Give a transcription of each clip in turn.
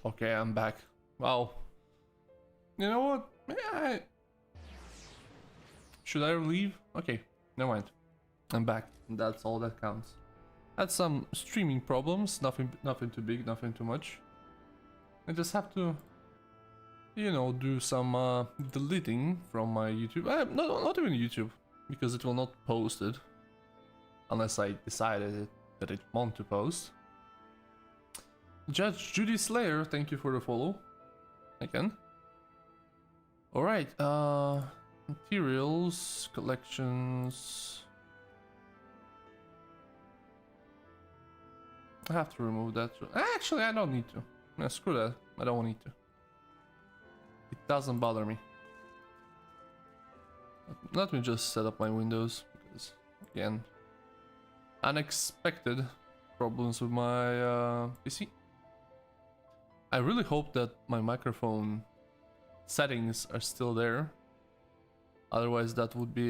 Okay, I'm back. Wow. You know what? Should I leave? Okay, never mind. I'm back. That's all that counts. Had some streaming problems. Nothing too big. Nothing too much. I just have to, you know, do some deleting from my YouTube. Not even YouTube, because it will not post it unless I decided that it want to post. Judge Judy Slayer, thank you for the follow. Again. Alright, materials, collections. I have to remove that. Actually, I don't need to. Yeah, screw that. I don't need to. It doesn't bother me. Let me just set up my windows, because, again, unexpected problems with my PC. I really hope that my microphone settings are still there. Otherwise, that would be,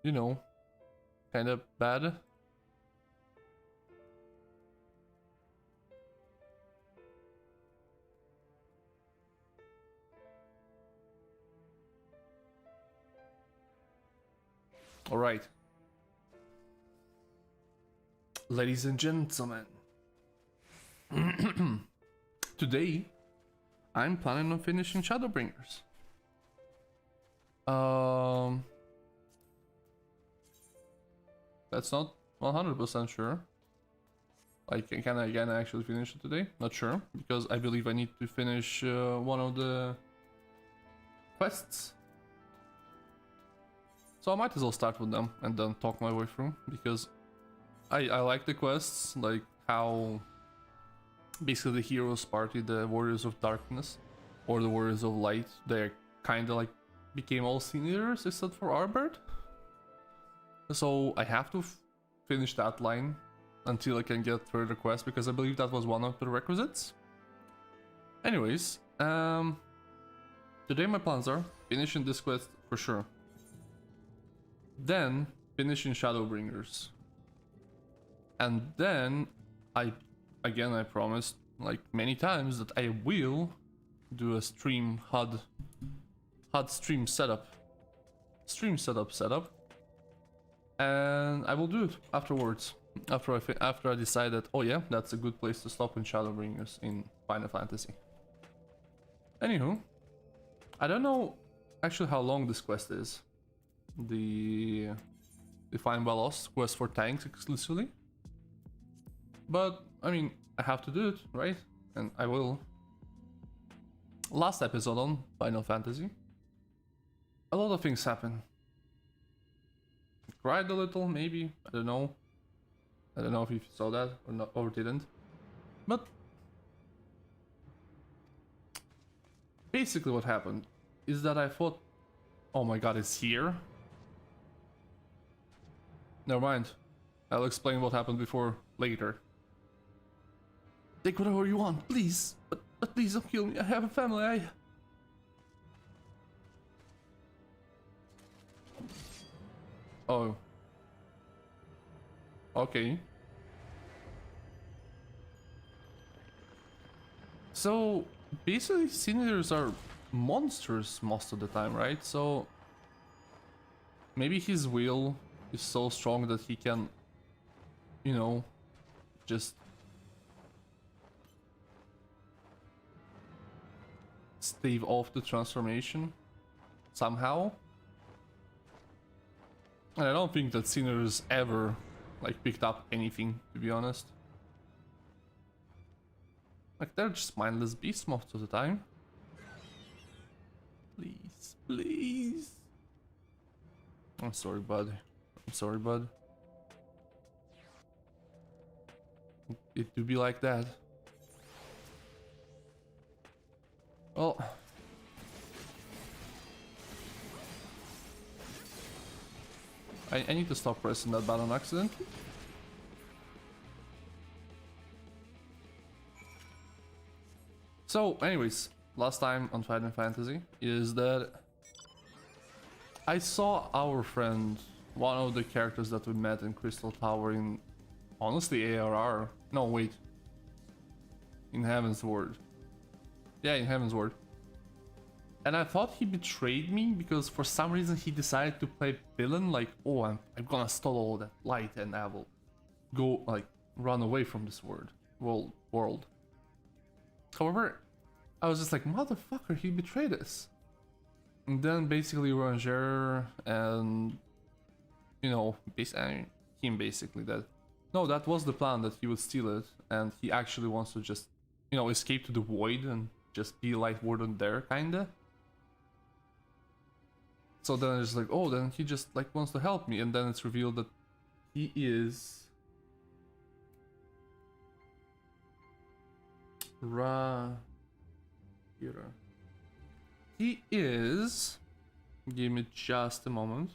you know, kind of bad. All right. Ladies and gentlemen. Today, I'm planning on finishing Shadowbringers. That's not 100% sure. Like, can I actually finish it today? Not sure, because I believe I need to finish one of the quests. So I might as well start with them and then talk my way through, because I like the quests, like how basically the heroes party, the Warriors of Darkness or the Warriors of Light, they're kind of like became all seniors except for Arbert. So I have to finish that line until I can get further quests, because I believe that was one of the requisites. Anyways, today my plans are finishing this quest for sure, then finishing Shadowbringers, and then I promised like many times that I will do a stream HUD stream setup, and I will do it afterwards, after I decide that, oh yeah, that's a good place to stop in Shadowbringers in Final Fantasy. Anywho, I don't know actually how long this quest is, the Find by Lost quest for tanks exclusively, but I mean, I have to do it, right? And I will. Last episode on Final Fantasy, a lot of things happen. I cried a little, maybe. I don't know. I don't know if you saw that or not, or didn't. But basically what happened is that I thought, oh my god, it's here? Never mind. I'll explain what happened before later. Take whatever you want, please. But please don't kill me. I have a family. Oh. Okay. So, basically, seniors are monsters most of the time, right? So, maybe his will is so strong that he can, you know, just stave off the transformation somehow. And I don't think that Sinners ever like picked up anything, to be honest. Like, they're just mindless beasts most of the time. Please, please. I'm sorry, bud. I'm sorry, bud. It do be like that. Well, I need to stop pressing that button accidentally. So, anyways, last time on Final Fantasy is that I saw our friend, one of the characters that we met in Crystal Tower in, honestly, ARR. No, wait. in Heaven's Ward. Yeah, in Heaven's Ward. And I thought he betrayed me because for some reason he decided to play villain, like, oh, I'm gonna steal all that light and I will go, like, run away from this world. However, I was just like, motherfucker, he betrayed us. And then basically Ranger and, you know, him basically that, no, that was the plan, that he would steal it and he actually wants to just, you know, escape to the void and just be light warden there, kinda. So then it's like, oh, then he just like wants to help me, and then it's revealed that he is He is. Give me just a moment.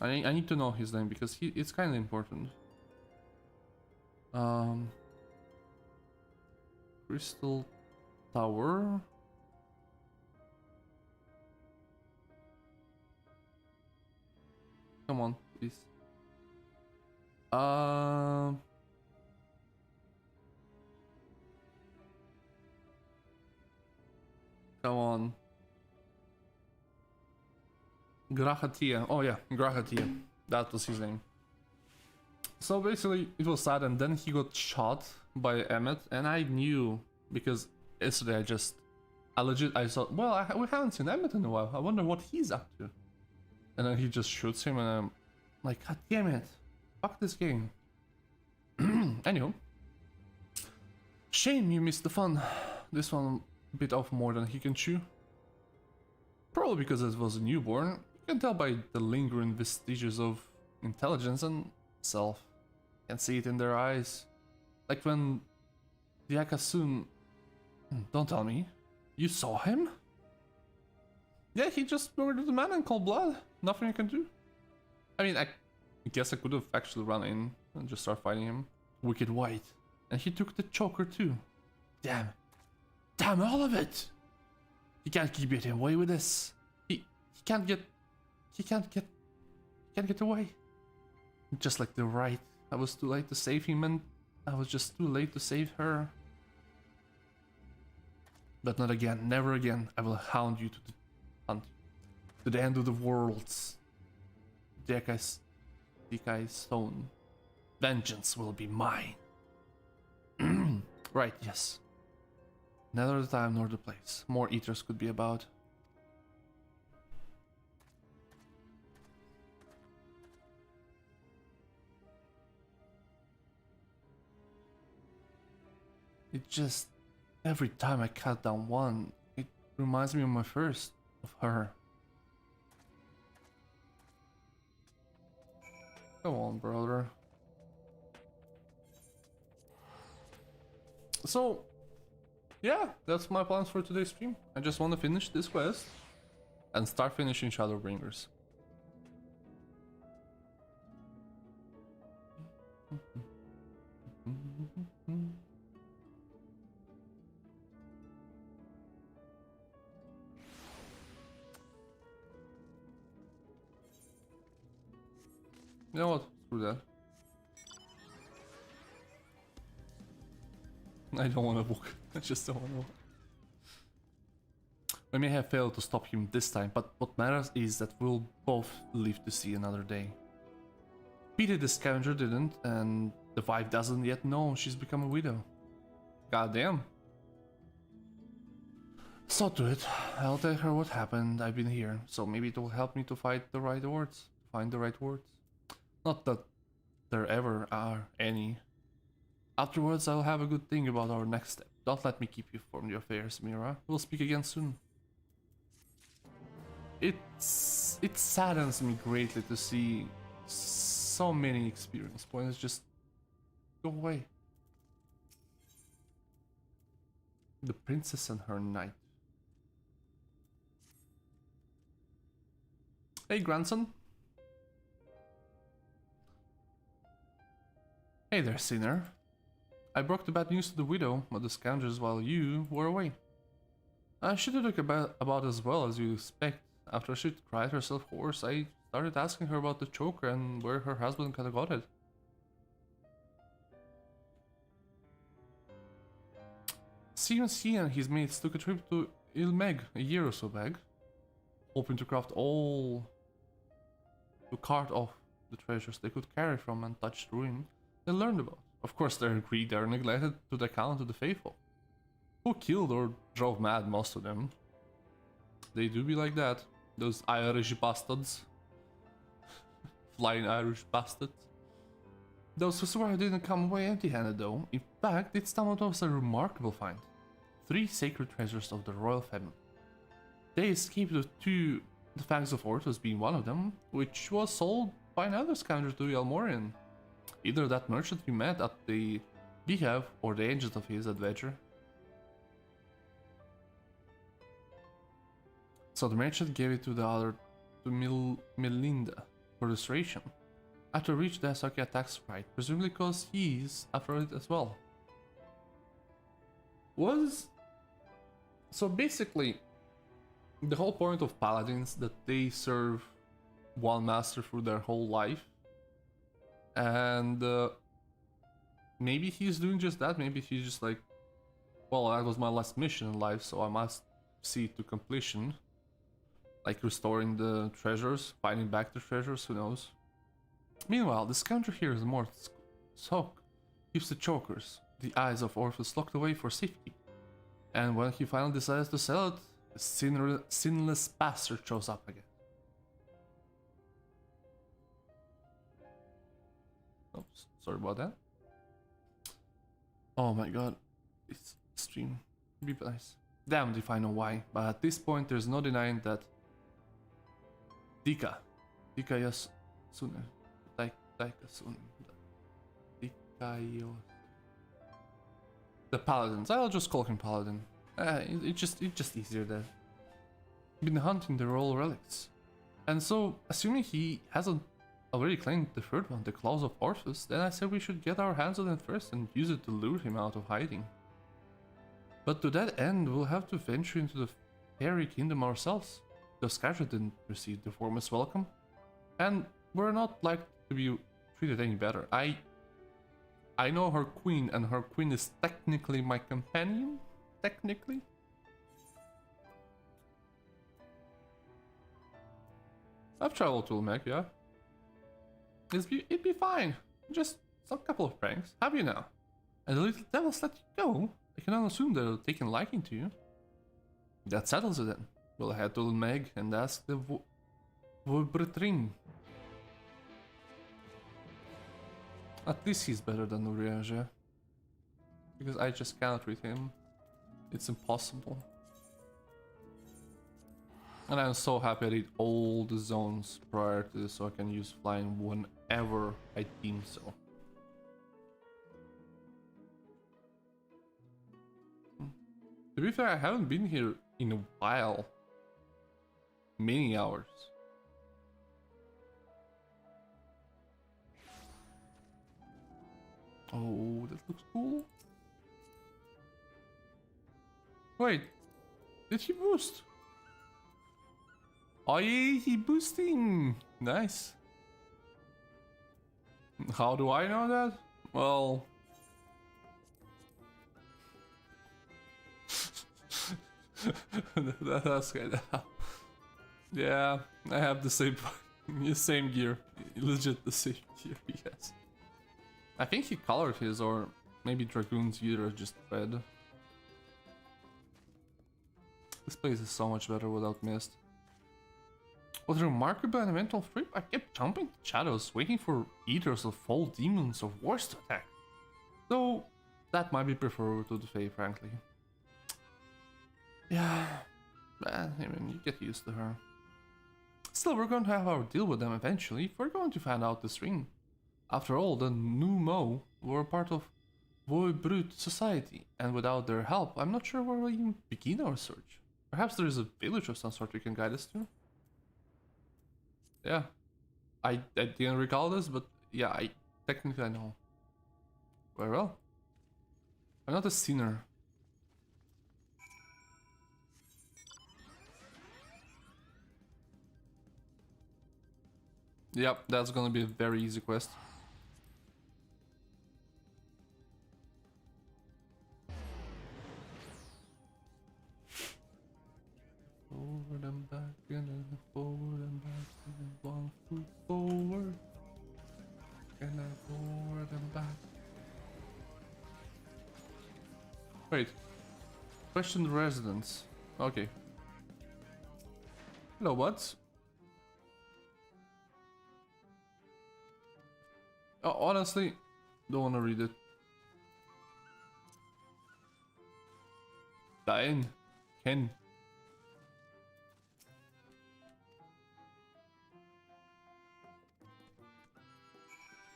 I need to know his name because it's kind of important. Crystal Tower. Come on, please. Come on. Grahatia. Oh yeah, Grahatia. That was his name. So basically, it was sad, and then he got shot by Emmet, and I knew because yesterday I thought, well, we haven't seen Emmet in a while. I wonder what he's up to. And then he just shoots him, and I'm like, god damn it, fuck this game. Anywho, shame you missed the fun. This one bit off more than he can chew. Probably because it was a newborn. You can tell by the lingering vestiges of intelligence and self. You can see it in their eyes. Like when the Akasun... Don't tell me. You saw him? Yeah, he just murdered the man in cold blood. Nothing you can do. I mean, I guess I could have actually run in and just start fighting him. Wicked White. And he took the choker too. Damn. Damn all of it! He can't keep getting away with this. He can't get away. Just like the right. I was too late to save him, and I was just too late to save her. But not again, never again. I will hound you to the end of the worlds. Dekai Stone. Vengeance will be mine. Right, yes. Neither the time nor the place. More eaters could be about. It just... Every time I cut down one, it reminds me of my first, of her. Come on, brother. So, yeah, that's my plans for today's stream. I just want to finish this quest and start finishing Shadowbringers. You know what? Screw that. I don't want to walk. I just don't want to walk. We may have failed to stop him this time, but what matters is that we'll both live to see another day. Pity the scavenger didn't, and the wife doesn't yet know she's become a widow. Goddamn. So to it, I'll tell her what happened. I've been here, so maybe it will help me to find the right words. Not that there ever are any. Afterwards, I'll have a good think about our next step. Don't let me keep you from your affairs, Mira. We'll speak again soon. It saddens me greatly to see so many experience points just go away. The princess and her knight. Hey, grandson. Hey there, sinner. I broke the bad news to the widow, but the scoundrels while you were away. She did look about as well as you'd expect. After she cried herself hoarse, I started asking her about the choker and where her husband could have got it. Seems he and his mates took a trip to Ilmeg a year or so back, hoping to craft to cart off the treasures they could carry from untouched ruin they learned about. Of course, their greed are neglected to the account of the faithful, who killed or drove mad most of them. They do be like that, those Irish bastards. Flying Irish bastards. Those who survived didn't come away empty-handed though. In fact, it stumbled across a remarkable find. 3 sacred treasures of the royal family. They escaped with 2, the Fangs of Orthos being one of them, which was sold by another scoundrel to Elmorian. Either that merchant we met at the behalf or the agent of his adventure. So the merchant gave it to the other, to Melinda, for restoration. After reached the Asaki attacks right, presumably because he's after it as well. So basically, the whole point of paladins that they serve one master through their whole life, and maybe he's doing just that. Maybe he's just like, well, that was my last mission in life, so I must see it to completion, like restoring the treasures, finding back the treasures, who knows. Meanwhile, the scoundrel here is more Sok keeps the chokers, the eyes of Orpheus, locked away for safety, and when he finally decides to sell it, a sinless bastard shows up again. Oops, sorry about that. Oh my god, it's stream. Be nice. Damned if I know why, but at this point there's no denying that Dika Yasune, the Paladins. I'll just call him Paladin. It's just easier there. Been hunting the royal relics, and so assuming he hasn't already claimed the third one, the Claws of Orpheus, then I said we should get our hands on it first and use it to lure him out of hiding. But to that end, we'll have to venture into the fairy kingdom ourselves. The Skytra didn't receive the warmest welcome, and we're not likely to be treated any better. I know her queen, and her queen is technically my companion. Technically. I've traveled to Ulmek, yeah. It'd be fine. Just some couple of pranks. Have you now? And the little devils let you go? I can only assume they're taking liking to you. That settles it then. We'll head to Ulmek and ask the Vobretring. At least he's better than Urianger. Because I just cannot read him. It's impossible. And I'm so happy I did all the zones prior to this so I can use flying whenever I deem so. To be fair, I haven't been here in a while. Many hours. Oh, that looks cool. Wait, did he boost? Oh yeah, he boosting. Nice. How do I know that? Well, that's kind of. Yeah, I have the same gear. Legit the same gear. Yes. I think he colored his, or maybe Dragoon's gear just red. This place is so much better without mist. With a remarkable and mental trip, I kept jumping to shadows, waiting for eaters of fall demons of wars to attack. Though, that might be preferable to the Fae, frankly. Yeah, I mean, you get used to her. Still, we're going to have our deal with them eventually, if we're going to find out this ring. After all, the Numo were part of Voibrut society, and without their help, I'm not sure where we'll even begin our search. Perhaps there is a village of some sort we can guide us to? Yeah. I didn't recall this, but yeah, I know. Very well. I'm not a sinner. Yep, that's gonna be a very easy quest. can I lure them back? Wait. Question the residents. Okay. Hello, what? Oh, honestly, don't wanna read it. Diane. Ken.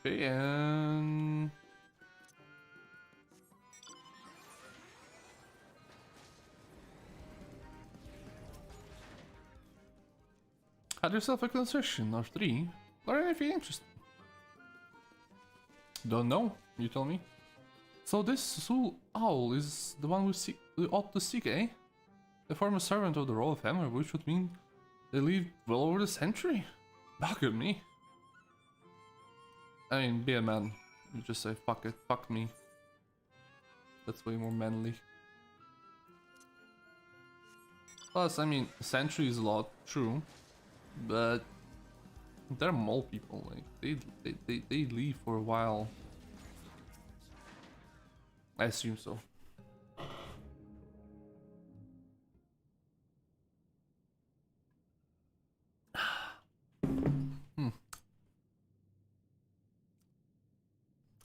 Okay, and... Had yourself a concession or 3. Learn anything interesting? Don't know, you tell me. So this Sul Owl is the one we ought to seek, eh? The former servant of the royal family, which would mean they lived well over the century. Back at me. I mean, be a man. You just say, fuck it, fuck me. That's way more manly. Plus, I mean, a century is a lot, true. But they're mole people, like, they leave for a while. I assume so.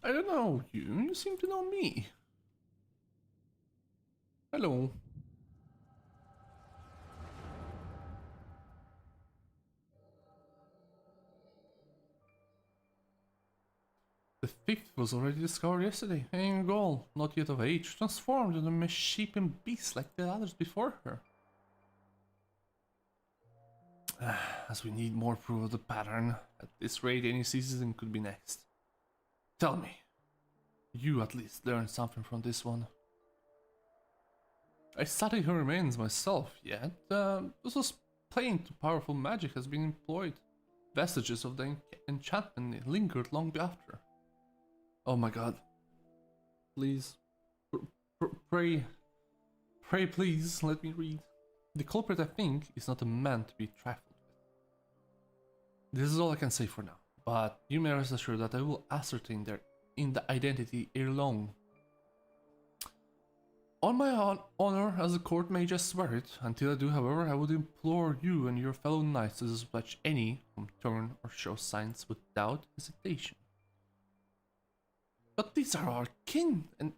I don't know you. You seem to know me. Hello. The 5th was already discovered yesterday. A young girl, not yet of age, transformed into a misshapen beast like the others before her. As we need more proof of the pattern, at this rate any season could be next. Tell me, you at least learned something from this one. I studied her remains myself, yet this was plain too powerful magic has been employed. Vestiges of the enchantment lingered long after. Oh my god. Please. Pray please, let me read. The culprit, I think, is not a man to be trifled with. This is all I can say for now, but you may rest assured that I will ascertain their identity ere long. On my honor as a court mage, I swear it. Until I do, however, I would implore you and your fellow knights to dispatch any whom turn or show signs without hesitation. But these are our kin and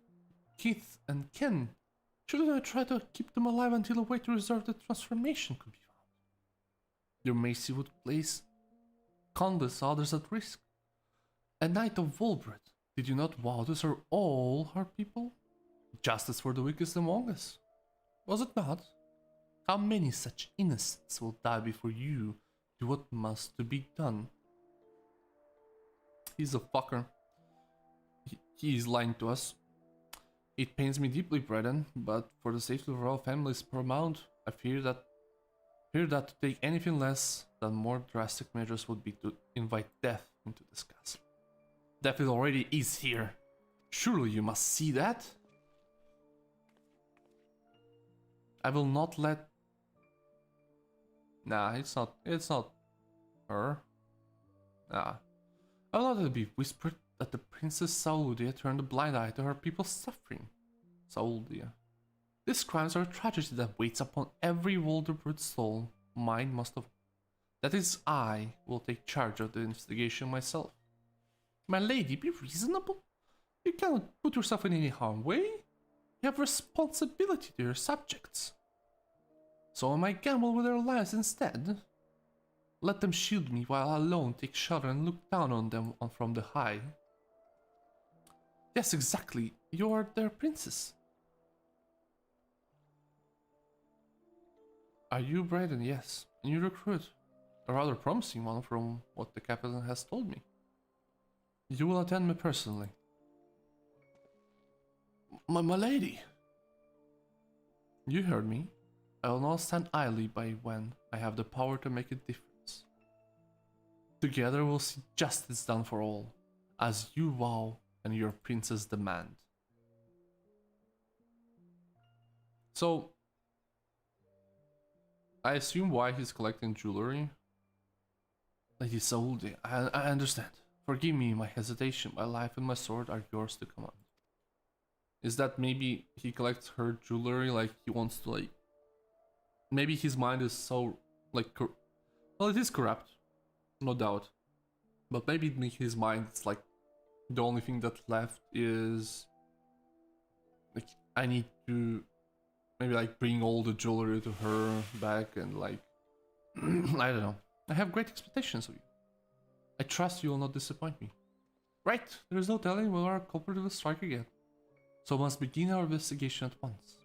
Keith and Ken. Shouldn't I try to keep them alive until a way to reserve the transformation could be found? Your mercy would place countless others at risk. A knight of Volbred, did you not vow to serve all our people? Justice for the weakest among us. Was it not? How many such innocents will die before you do what must to be done? He's a fucker. He is lying to us. It pains me deeply, brethren, but for the safety of our family is paramount. I fear that to take anything less than more drastic measures would be to invite death into this castle. Death already is here. Surely you must see that. I will not let... Nah, it's not her. Nah. I will not let it be whispered that the Princess Sauludia turned a blind eye to her people's suffering. Sauludia. These crimes are a tragedy that waits upon every Volderbrut soul. Mine must have... That is, I will take charge of the investigation myself. My lady, be reasonable. You cannot put yourself in any harm's way. You have responsibility to your subjects. So I might gamble with their lives instead. Let them shield me while I alone take shelter and look down on them from the high. Yes, exactly. You are their princess. Are you Brayden? Yes. And you recruit. A rather promising one from what the captain has told me. You will attend me personally. My lady. You heard me. I will not stand idly by when I have the power to make a difference. Together we'll see justice done for all, as you vow and your princess demand. So, I assume why he's collecting jewelry. Lady Sauldi, I understand. Forgive me my hesitation. My life and my sword are yours to command. Is that maybe he collects her jewelry, like he wants to, like... Maybe his mind is so, like... Well, it is corrupt. No doubt. But maybe in his mind it's like... The only thing that left is... Like, I need to... Maybe like bring all the jewelry to her back and like... I don't know. I have great expectations of you. I trust you will not disappoint me. Right, there is no telling whether our culprit will strike again. So we must begin our investigation at once.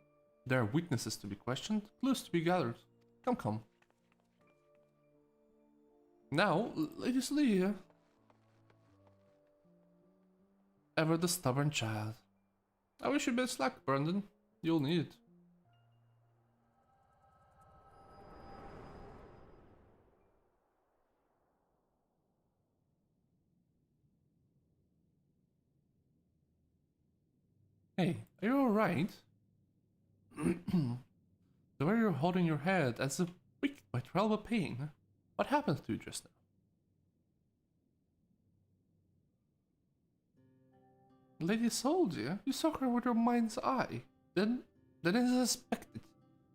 There are witnesses to be questioned, clues to be gathered. Come, come. Now, Lady Celia. Ever the stubborn child. I wish you best luck, Brandon. You'll need it. Hey, are you alright? The way you're holding your head as if wicked by terrible pain. What happened to you just now? Lady Soldier, you saw her with your mind's eye. Then as expected.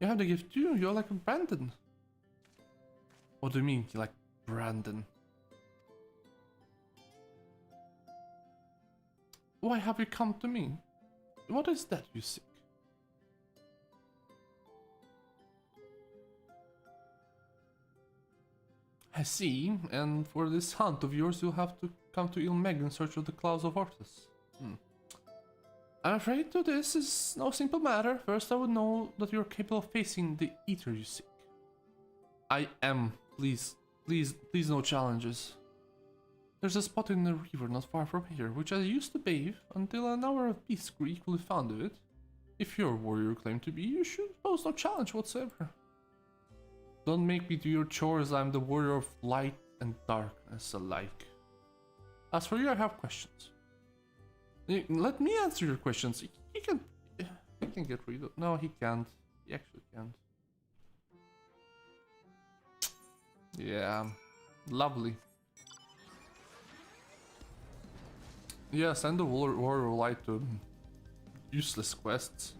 You have the gift too, you're like a Brandon. What do you mean, like Brandon? Why have you come to me? What is that you seek? I see, and for this hunt of yours you'll have to come to Ilmeg in search of the Clouds of Orthus. I'm afraid to this is no simple matter. First I would know that you're capable of facing the Eater you seek. I am. Please no challenges. There's a spot in the river not far from here, which I used to bathe until a number of beasts grew equally fond of it. If you're a warrior you claim to be, you should pose no challenge whatsoever. Don't make me do your chores, I'm the warrior of light and darkness alike. As for you, I have questions. Let me answer your questions. He can get rid of... No, he can't. He actually can't. Yeah, lovely. Yeah, send the warrior of light to useless quests.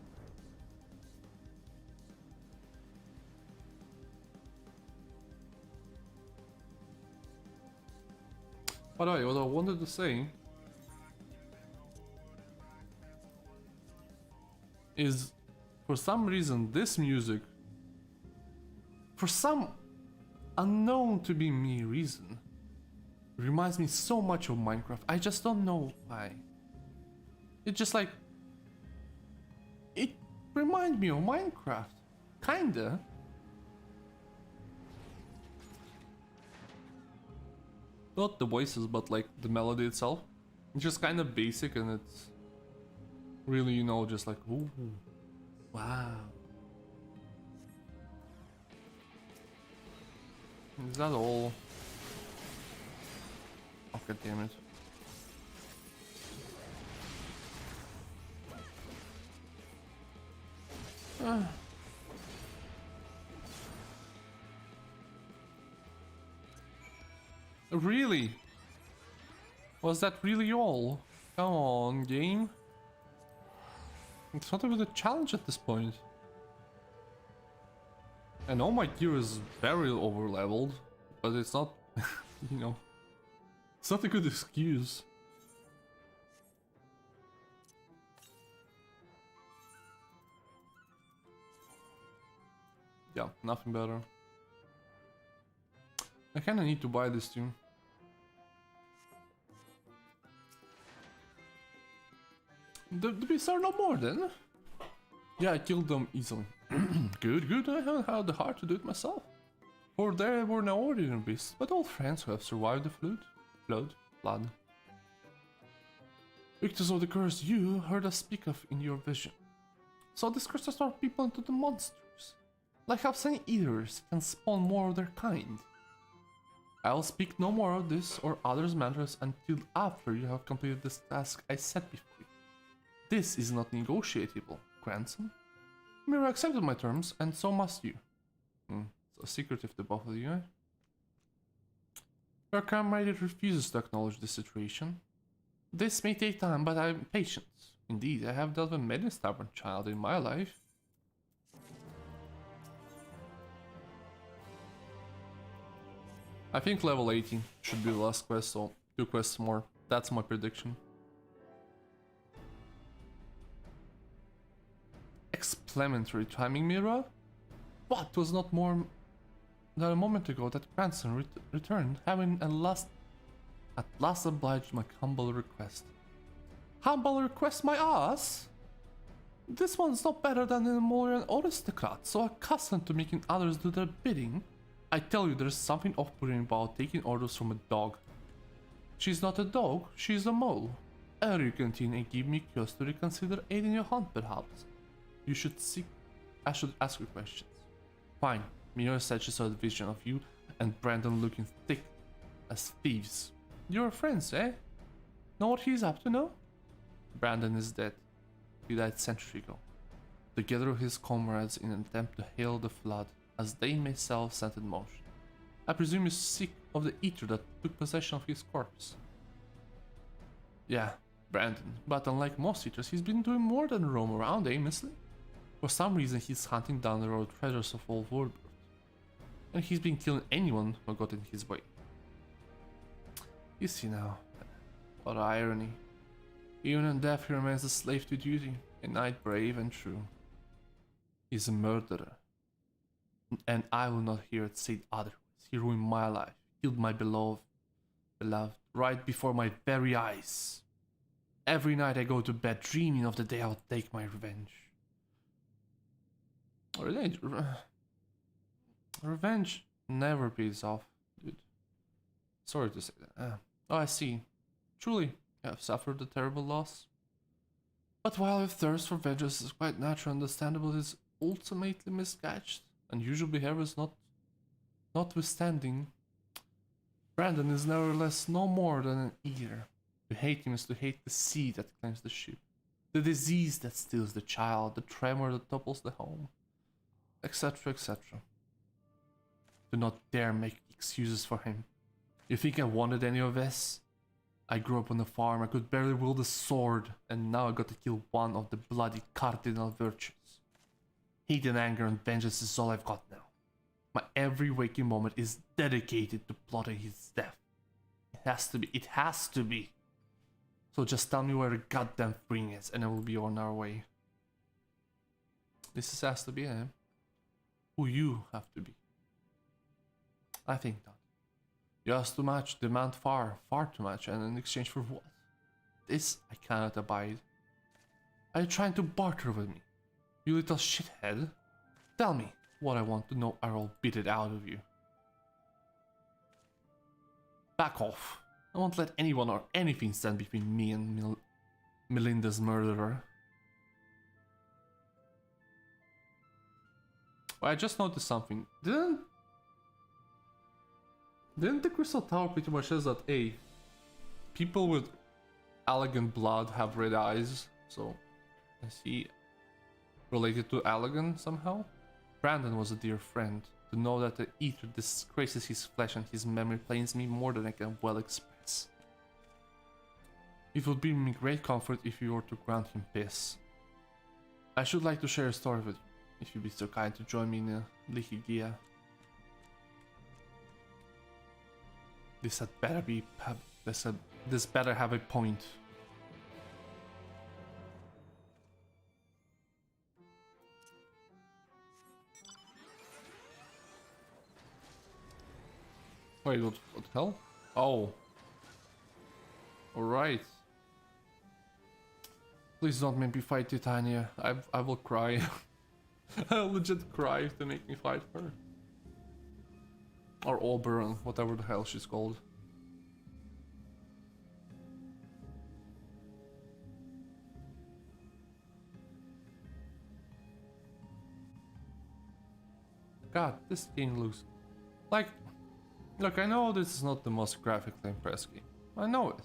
By the way, what I wanted to say is, for some reason, this music, for some unknown to be me reason, reminds me so much of Minecraft. I just don't know why. It's just like, it reminds me of Minecraft, kinda. Not the voices, but like the melody itself. It's just kind of basic and it's really, you know, just like, ooh, wow. Is that all? Oh, god damn it. Really? Was that really all? Come on, game. It's not even a challenge at this point. I know my gear is very over leveled, but it's not, you know, it's not a good excuse. Yeah, nothing better. I kinda need to buy this too. The beasts are no more then? Yeah, I killed them easily. Good, I haven't had the heart to do it myself. For there were no ordinary beasts, but old friends who have survived the flood. Victims of the curse you heard us speak of in your vision. So this curse has turned people into the monsters. Like how some eaters can spawn more of their kind. I will speak no more of this or others matters until after you have completed this task I set before you. This is not negotiable, grandson. Mira accepted my terms, and so must you. So secretive to both of you, eh? Your comrade refuses to acknowledge the situation. This may take time, but I'm patient. Indeed, I have dealt with many stubborn child in my life. I think level 18 should be the last quest, so 2 quests more. That's my prediction. Explanatory timing mirror? What was not more than a moment ago that grandson returned, having at last obliged my humble request. Humble request my ass? This one's not better than an Emolian aristocrat, so accustomed to making others do their bidding. I tell you, there's something off-putting about taking orders from a dog. She's not a dog, she's a mole. Ere you continue and give me cause to reconsider aiding your hunt, perhaps. I should ask you questions. Fine. Mira said she saw a vision of you and Brandon looking thick as thieves. You're friends, eh? Know what he's up to now? Brandon is dead. He died centuries ago. Together with his comrades in an attempt to hail the flood as they themselves set in motion. I presume you're sick of the eater that took possession of his corpse. Yeah, Brandon, but unlike most eaters, he's been doing more than roam around aimlessly. For some reason, he's hunting down the road treasures of old Warbird. And he's been killing anyone who got in his way. You see now, what irony. Even in death he remains a slave to duty, a knight brave and true. He's a murderer. And I will not hear it said otherwise. He ruined my life, killed my beloved, right before my very eyes. Every night I go to bed dreaming of the day I'll take my revenge. Revenge never pays off, dude. Sorry to say that. Oh, I see. Truly, you have suffered a terrible loss. But while your thirst for vengeance is quite natural and understandable, it is ultimately misjudged. Unusual behavior is notwithstanding. Brandon is nevertheless no more than an eater. To hate him is to hate the seed that claims the ship, the disease that steals the child, the tremor that topples the home, etc., etc. Do not dare make excuses for him. You think I wanted any of this? I grew up on a farm, I could barely wield a sword, and now I got to kill one of the bloody cardinal virtues. Hate and anger and vengeance is all I've got now. My every waking moment is dedicated to plotting his death. It has to be. So just tell me where the goddamn thing is and I will be on our way. This has to be him. Who you have to be. I think not. You ask too much, demand far too much, and in exchange for what? This I cannot abide. Are you trying to barter with me? You little shithead. Tell me what I want to know, or I'll beat it out of you. Back off. I won't let anyone or anything stand between me and Melinda's murderer. Well, I just noticed something. Didn't the Crystal Tower pretty much says that, hey, people with elegant blood have red eyes, so is he related to Allegan somehow? Brandon was a dear friend. To know that the Eater disgraces his flesh and his memory pains me more than I can well express. It would be me great comfort if you were to grant him peace. I should like to share a story with you, if you'd be so kind to join me in Lihigia. This better have a point. Wait, what the hell? Oh. Alright. Please don't make me fight Titania. I will cry. I'll legit cry if they make me fight her. Or Oberon, whatever the hell she's called. God, this game looks like... Look, I know this is not the most graphically impressive game. I know it.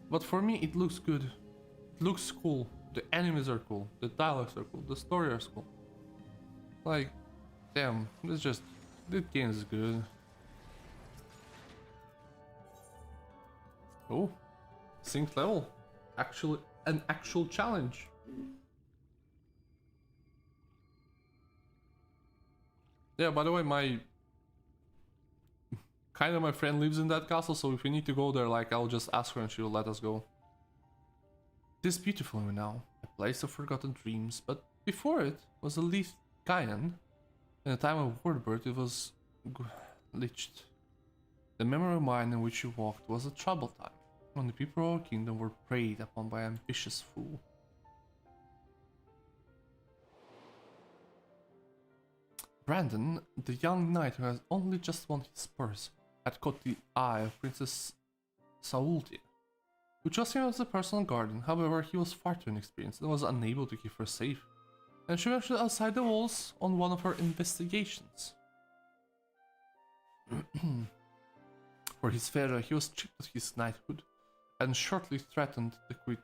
But for me, it looks good. It looks cool. The enemies are cool. The dialogues are cool. The story is cool. Like, damn, this game is good. Oh, synced level. Actually, an actual challenge. Yeah, by the way, my friend lives in that castle, so if we need to go there, like, I'll just ask her and she'll let us go. It is beautiful now, a place of forgotten dreams, but before it was a leaf Gaian. In the time of Wordbird, it was liched. The memory mine in which you walked was a troubled time, when the people of our kingdom were preyed upon by an ambitious fool. Brandon, the young knight who had only just won his purse, had caught the eye of Princess Saultia, who trusted him as a personal guardian. However, he was far too inexperienced and was unable to keep her safe, and she ventured outside the walls on one of her investigations. For his failure, he was stripped of his knighthood, and shortly threatened to quit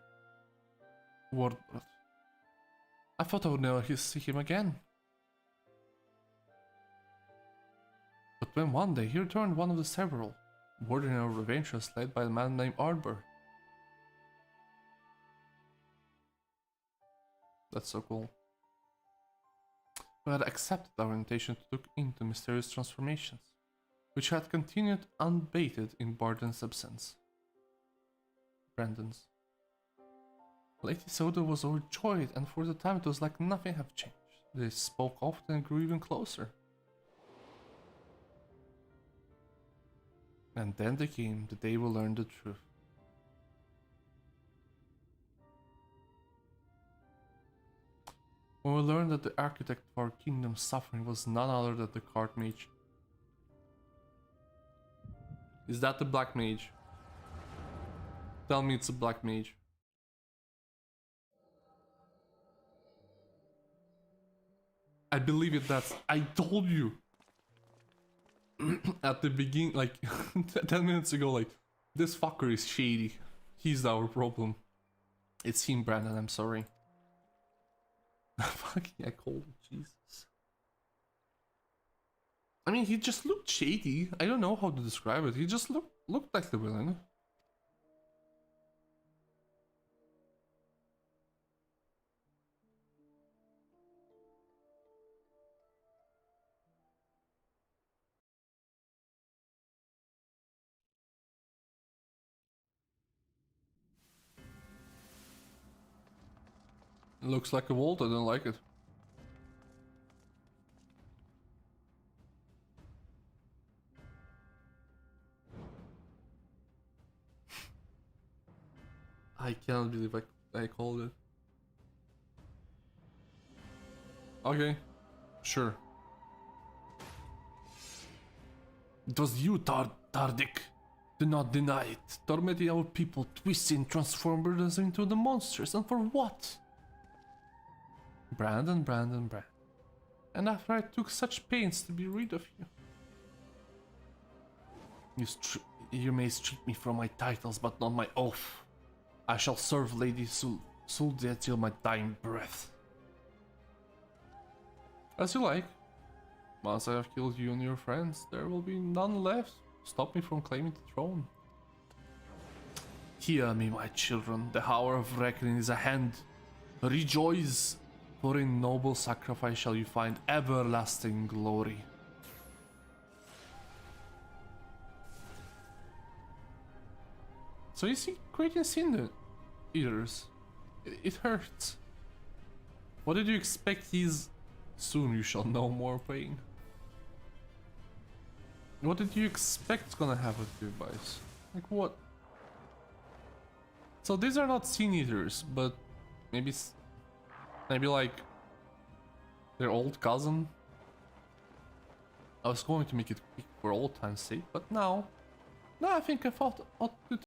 Wordbird. I thought I would never see him again. But when one day he returned, one of the several, bordering on revenge was led by a man named Arbor. That's so cool. Who had accepted our invitation to look into mysterious transformations, which had continued unabated in Brandon's absence. Lady Soda was overjoyed, and for the time it was like nothing had changed. They spoke often and grew even closer. And then there came the day we learned the truth. When we learned that the architect of our kingdom's suffering was none other than the card mage. Is that the black mage? Tell me it's a black mage. I believe it, I told you! At the beginning, like 10 minutes ago, like, this fucker is shady. He's our problem. It's him, Brandon, I'm sorry. Fucking, I called him, Jesus. I mean, he just looked shady. I don't know how to describe it. He just looked like the villain. It looks like a vault, I don't like it. I cannot believe I called it. Okay, sure. It was you, Tardik. Do not deny it. Tormenting our people, twisting, transforming us into the monsters, and for what? Brandon. And after I took such pains to be rid of you. You may strip me from my titles, but not my oath. I shall serve Lady Suldia till my dying breath. As you like. Once I have killed you and your friends, there will be none left to stop me from claiming the throne. Hear me, my children. The hour of reckoning is at hand. Rejoice, for in noble sacrifice shall you find everlasting glory. So you see, creating sin eaters. It hurts. What did you expect? He's soon you shall know more pain. What did you expect gonna happen to you guys? Like what? So these are not sin eaters, but maybe like their old cousin. I was going to make it quick for old time's sake, but now I think I thought ought to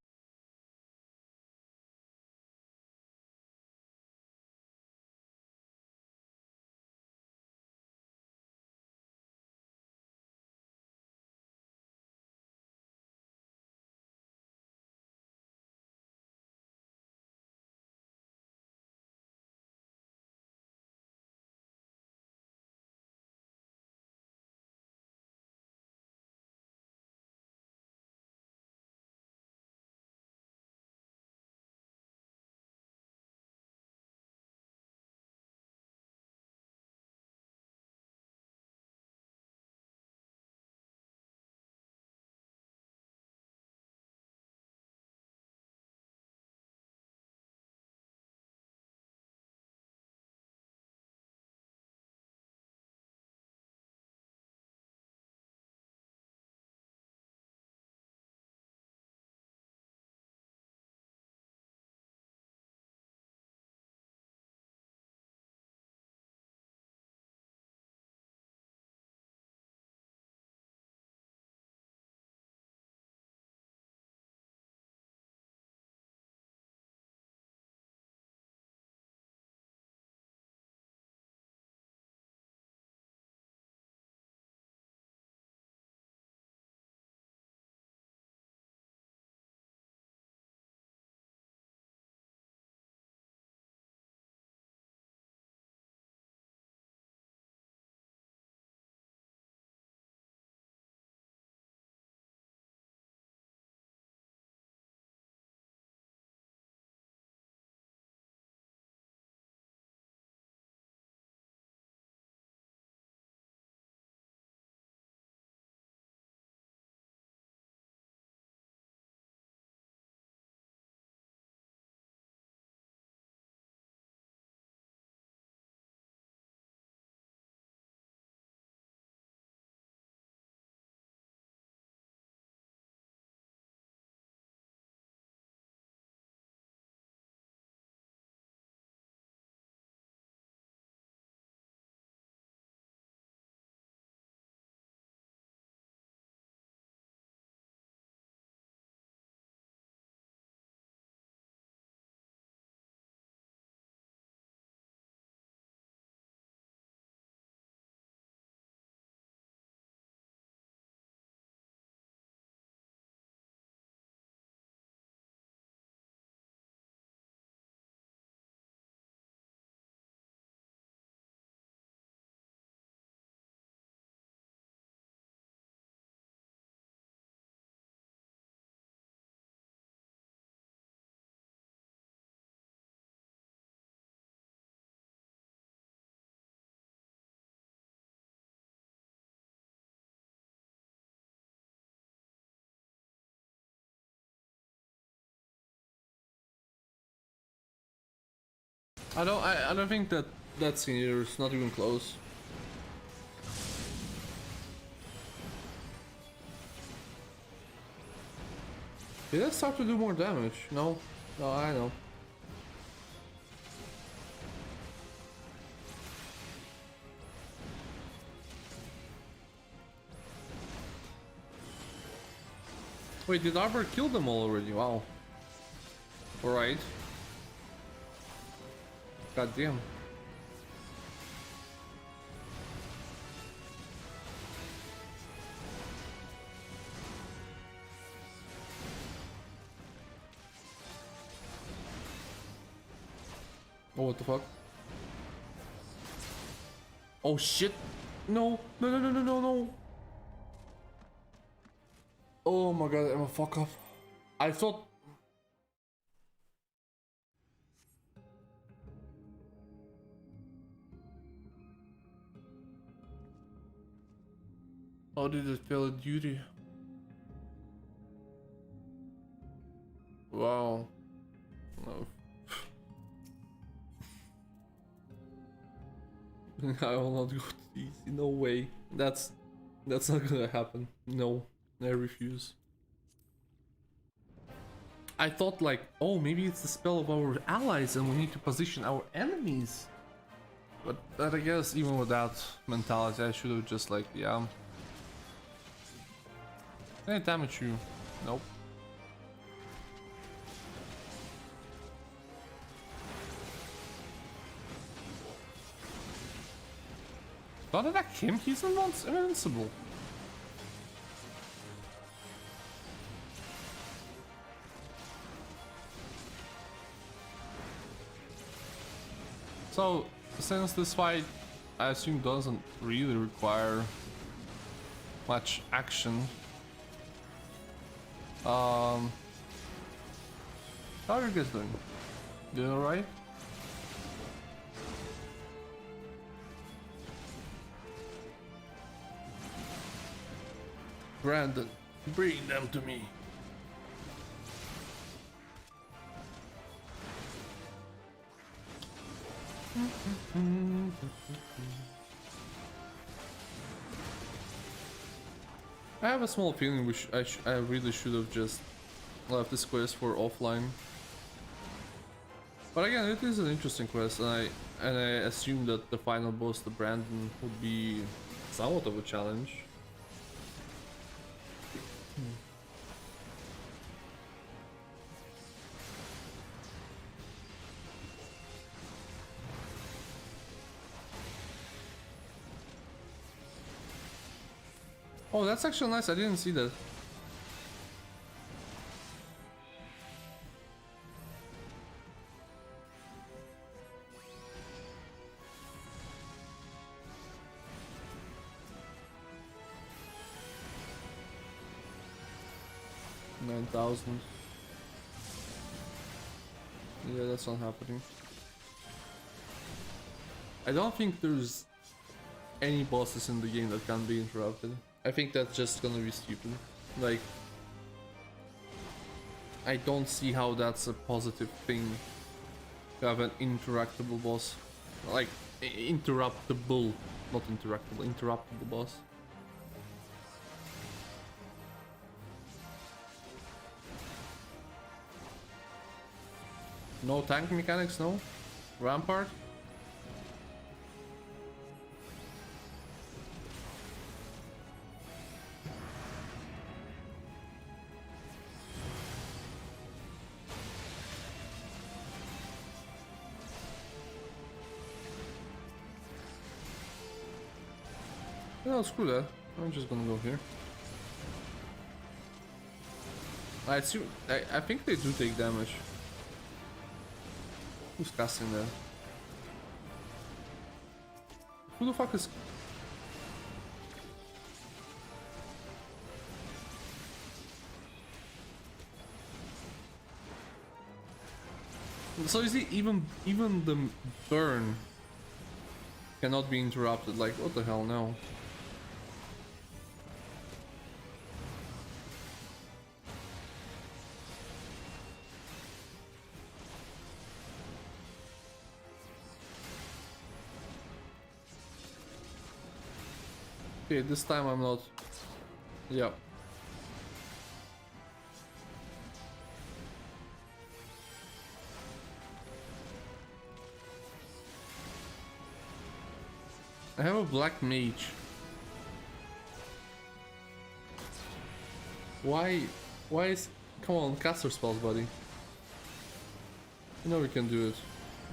I don't think that that scene here is not even close. Did that start to do more damage? No? No, I know. Wait, did Arbor kill them all already? Wow. Alright. God damn. Oh, what the fuck? Oh shit! No! No, no, no, no, no, no! Oh my god, I'm a fuck up. I thought... How did it fail a duty? Wow. No. I will not go to easy. No way. That's not gonna happen. No, I refuse. I thought like, oh, maybe it's the spell of our allies and we need to position our enemies. But I guess even with that mentality, I should have just like, yeah. Can I damage you? Nope. Don't attack him, he's invincible. So, since this fight, I assume doesn't really require much action. How are you guys doing? Doing alright? Brandon, bring them to me. I have a small feeling I really should have just left this quest for offline. But again, it is an interesting quest, and I assume that the final boss, the Brandon, would be somewhat of a challenge. Oh, that's actually nice. I didn't see that. $9,000. Yeah, that's not happening. I don't think there's any bosses in the game that can be interrupted. I think that's just gonna be stupid. Like, I don't see how that's a positive thing to have an interactable boss. Like, interruptible, not interactable, interruptible boss. No tank mechanics, no? Rampart? No, screw that. I'm just gonna go here. I think they do take damage. Who's casting that? Who the fuck is... So is it even the burn cannot be interrupted? Like, what the hell, no. Okay, this time I'm not. Yeah. I have a black mage. Why? Why is... Come on, caster spells, buddy. You know we can do it.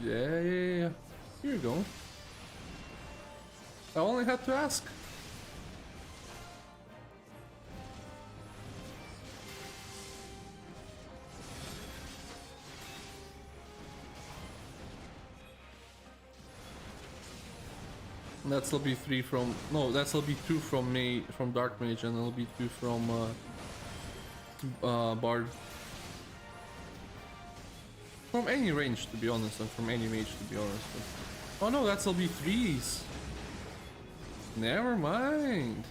Yeah. Here you go. I only had to ask. That's LB3 from... No, that's LB2 from me, from Dark Mage, and LB2 from Bard. From any range, to be honest, and from any mage, to be honest. But... Oh no, that's LB3s. Never mind.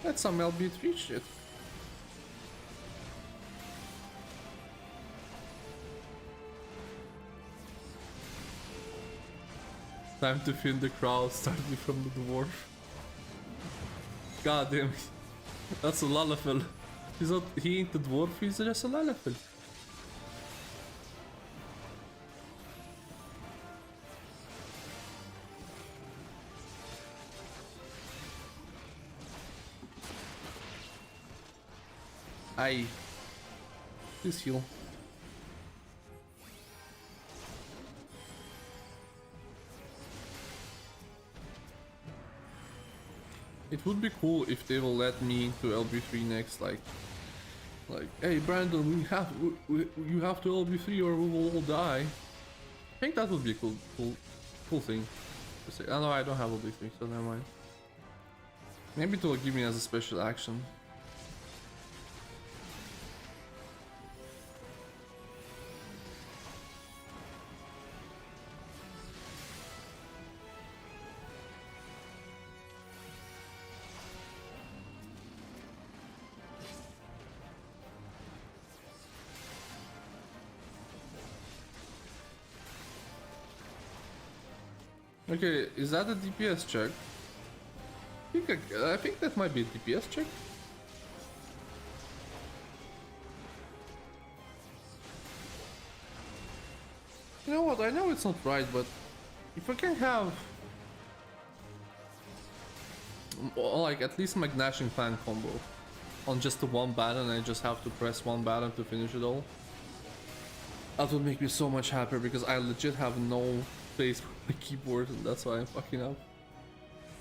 That's some LB3 shit. Time to fin the crowd, starting from the dwarf. God damn it. That's a Lalafell. He's not, he ain't the dwarf, he's just a Lalafell. Aye. Please heal. It would be cool if they will let me to LB3 next, like, hey Brandon, you have to LB3 or we will all die. I think that would be a cool thing to say. Oh no, I don't have LB3, so never mind. Maybe it will give me as a special action. Okay, is that a DPS check? I think that might be a DPS check. You know what? I know it's not right, but if I can have like at least my gnashing fan combo on just the one button, I just have to press one button to finish it all. That would make me so much happier because I legit have no space for my keyboard and that's why I'm fucking up.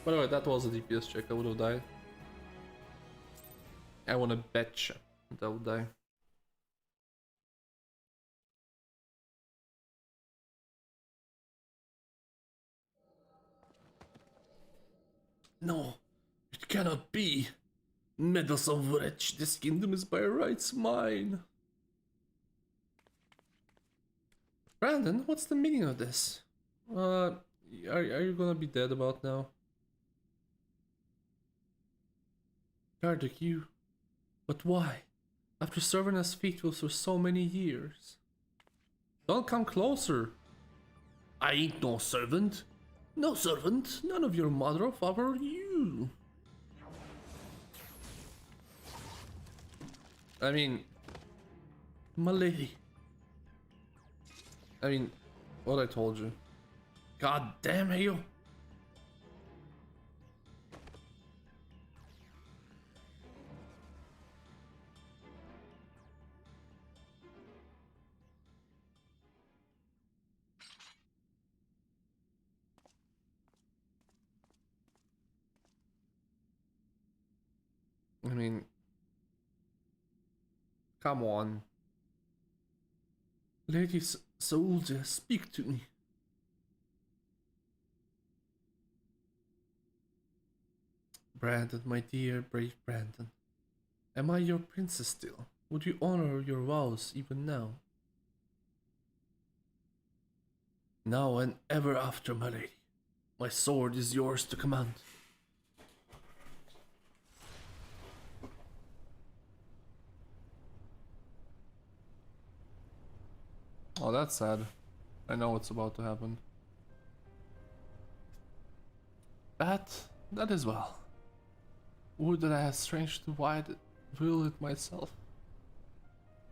By the way, that was a DPS check, I would have died. I wanna betcha that I would die. No, it cannot be. Meddlesome wretch, this kingdom is by rights mine. Brandon, what's the meaning of this? Are you gonna be dead about now? Gardic, you... But why? After serving as faithful for so many years. Don't come closer. I ain't no servant. No servant, none of your mother or father or you. I mean... My lady. I mean, what I told you. God damn you. I mean, come on. Lady Saulja, speak to me. Brandon, my dear, brave Brandon. Am I your princess still? Would you honor your vows even now? Now and ever after, my lady. My sword is yours to command. Oh, that's sad. I know what's about to happen. That is well. Would that I had strange to wide will it myself.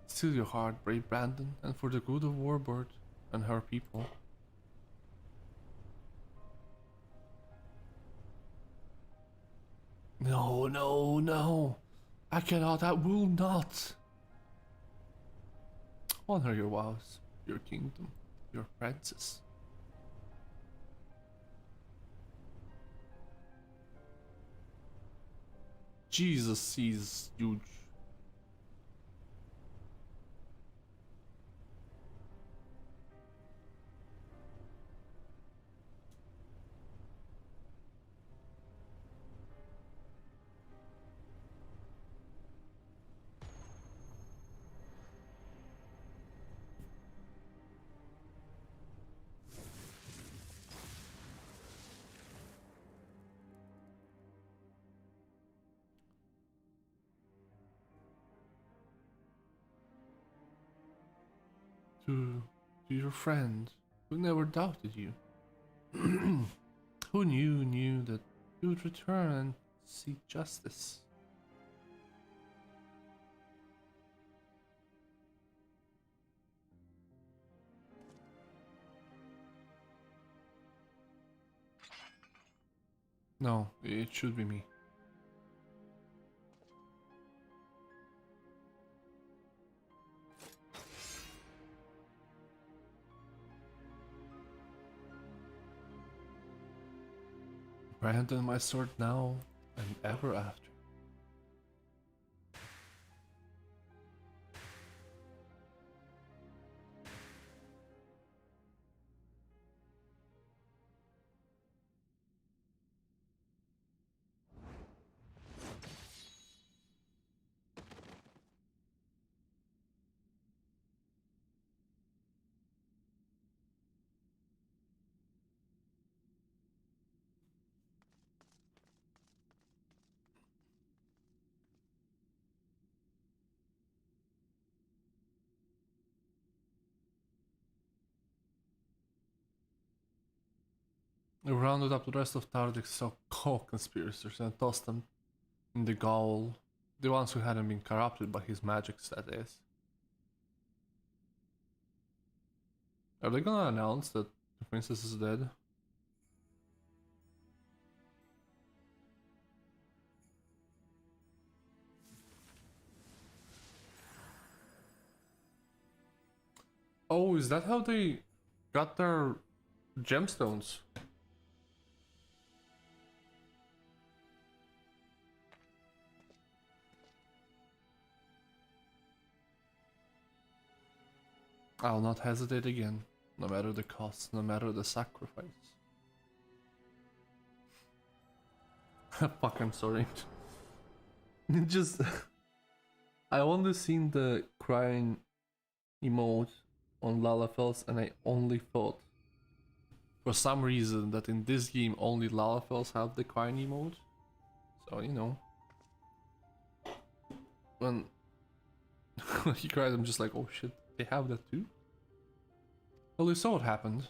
Still your heart, brave Brandon, and for the good of Warbird and her people. No, no, no. I cannot, I will not. Honor your vows, your kingdom, your princess. Jesus, he's huge. To your friend who never doubted you. Who knew that you would return and seek justice. No, it should be me. Brandon, my sword now and ever after. We rounded up the rest of Tardic's so-called conspirators and tossed them in the gaol. The ones who hadn't been corrupted by his magic, that is. Are they gonna announce that the princess is dead? Oh, is that how they got their gemstones? I'll not hesitate again, no matter the cost, no matter the sacrifice. Fuck, I'm sorry. Just... I only seen the crying emote on Lalafels and I only thought for some reason that in this game only Lalafels have the crying emote. So, you know. When he cried, I'm just like, oh shit, they have that too? Well, you saw what happened.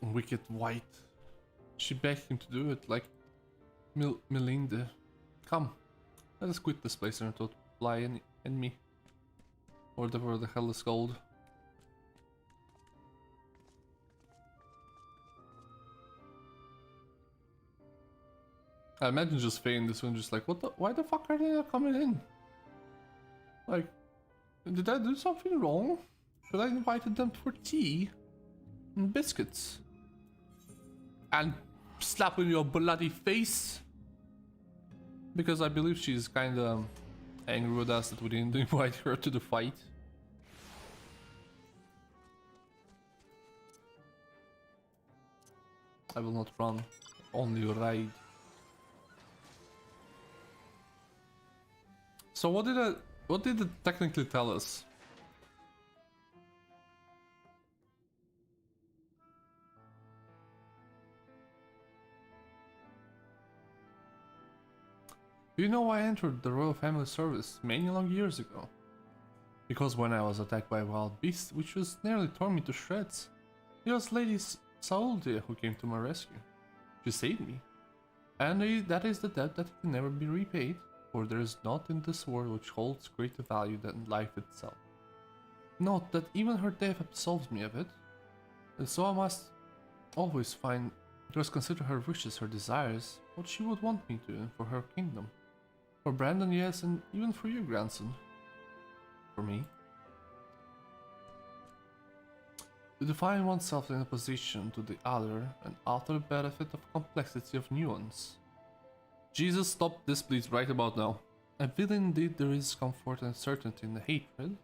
Wicked White. She begged him to do it, like Melinda. Come, let us quit this place and not fly in me. Or whatever the hell is called. I imagine just Faye in this one just like, why the fuck are they not coming in? Like, did I do something wrong? Should I invited them for tea? And biscuits? And slap in your bloody face? Because I believe she's kinda angry with us that we didn't invite her to the fight. I will not run, only ride. So what did it technically tell us? You know, I entered the royal family service many long years ago. Because when I was attacked by a wild beast, which was nearly torn me to shreds, it was Lady Sauldia who came to my rescue. She saved me. And that is the debt that can never be repaid, for there is naught in this world which holds greater value than life itself. Note that even her death absolves me of it, and so I must always consider her wishes, her desires, what she would want me to for her kingdom. For Brandon, yes, and even for you, grandson. For me. To define oneself in opposition to the other and after the benefit of complexity of nuance. Jesus, stop this please right about now. I feel indeed there is comfort and certainty in the hatred,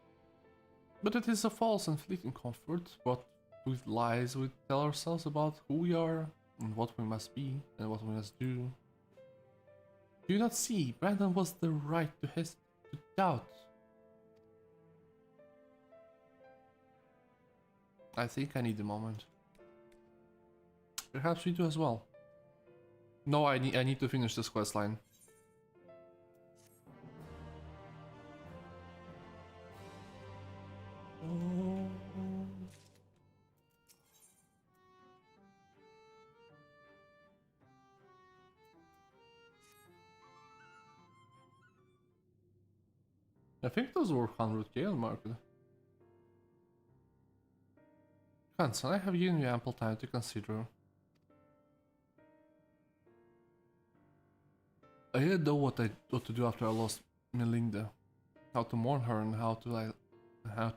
but it is a false and fleeting comfort, what with lies we tell ourselves about who we are and what we must be and what we must do. Do you not see? Brandon was the right to doubt. I think I need a moment. Perhaps you do as well. No, I need to finish this quest line. I think those were 100k on market. Hanson, I have given you ample time to consider. I didn't know what to do after I lost Melinda. How to mourn her and how to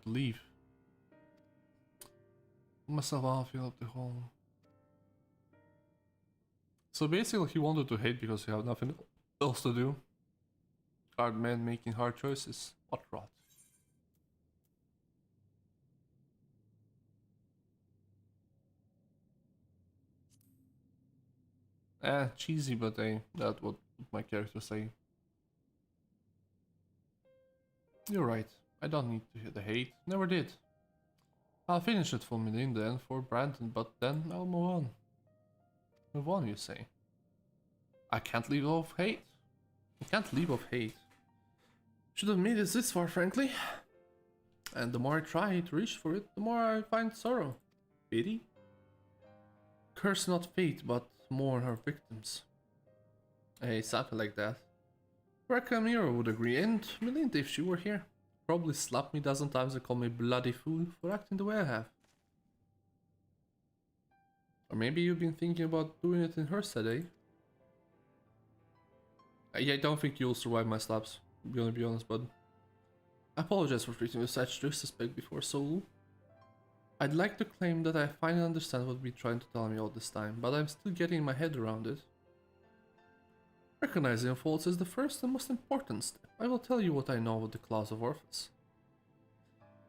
leave. Myself out, fill up the hole. So basically he wanted to hate because he had nothing else to do. Hard men making hard choices. What rot. Cheesy, but that's what my character say. You're right. I don't need to hear the hate. Never did. I'll finish it for Melinda and for Brandon, but then I'll move on. Move on, you say? I can't leave off hate. I can't leave off hate. Should have made it this far, frankly. And the more I try to reach for it, the more I find sorrow. Pity? Curse not fate, but mourn her victims. Hey, something like that. Rakamira would agree, and Melinda if she were here. Probably slap me a dozen times and call me bloody fool for acting the way I have. Or maybe you've been thinking about doing it in her stead, eh? I don't think you'll survive my slaps, I'm gonna be honest, bud. I apologize for treating you with such disrespect before Solu. I'd like to claim that I finally understand what you've been trying to tell me all this time, but I'm still getting my head around it. Recognizing your faults is the first and most important step. I will tell you what I know of the Claws of Orphus.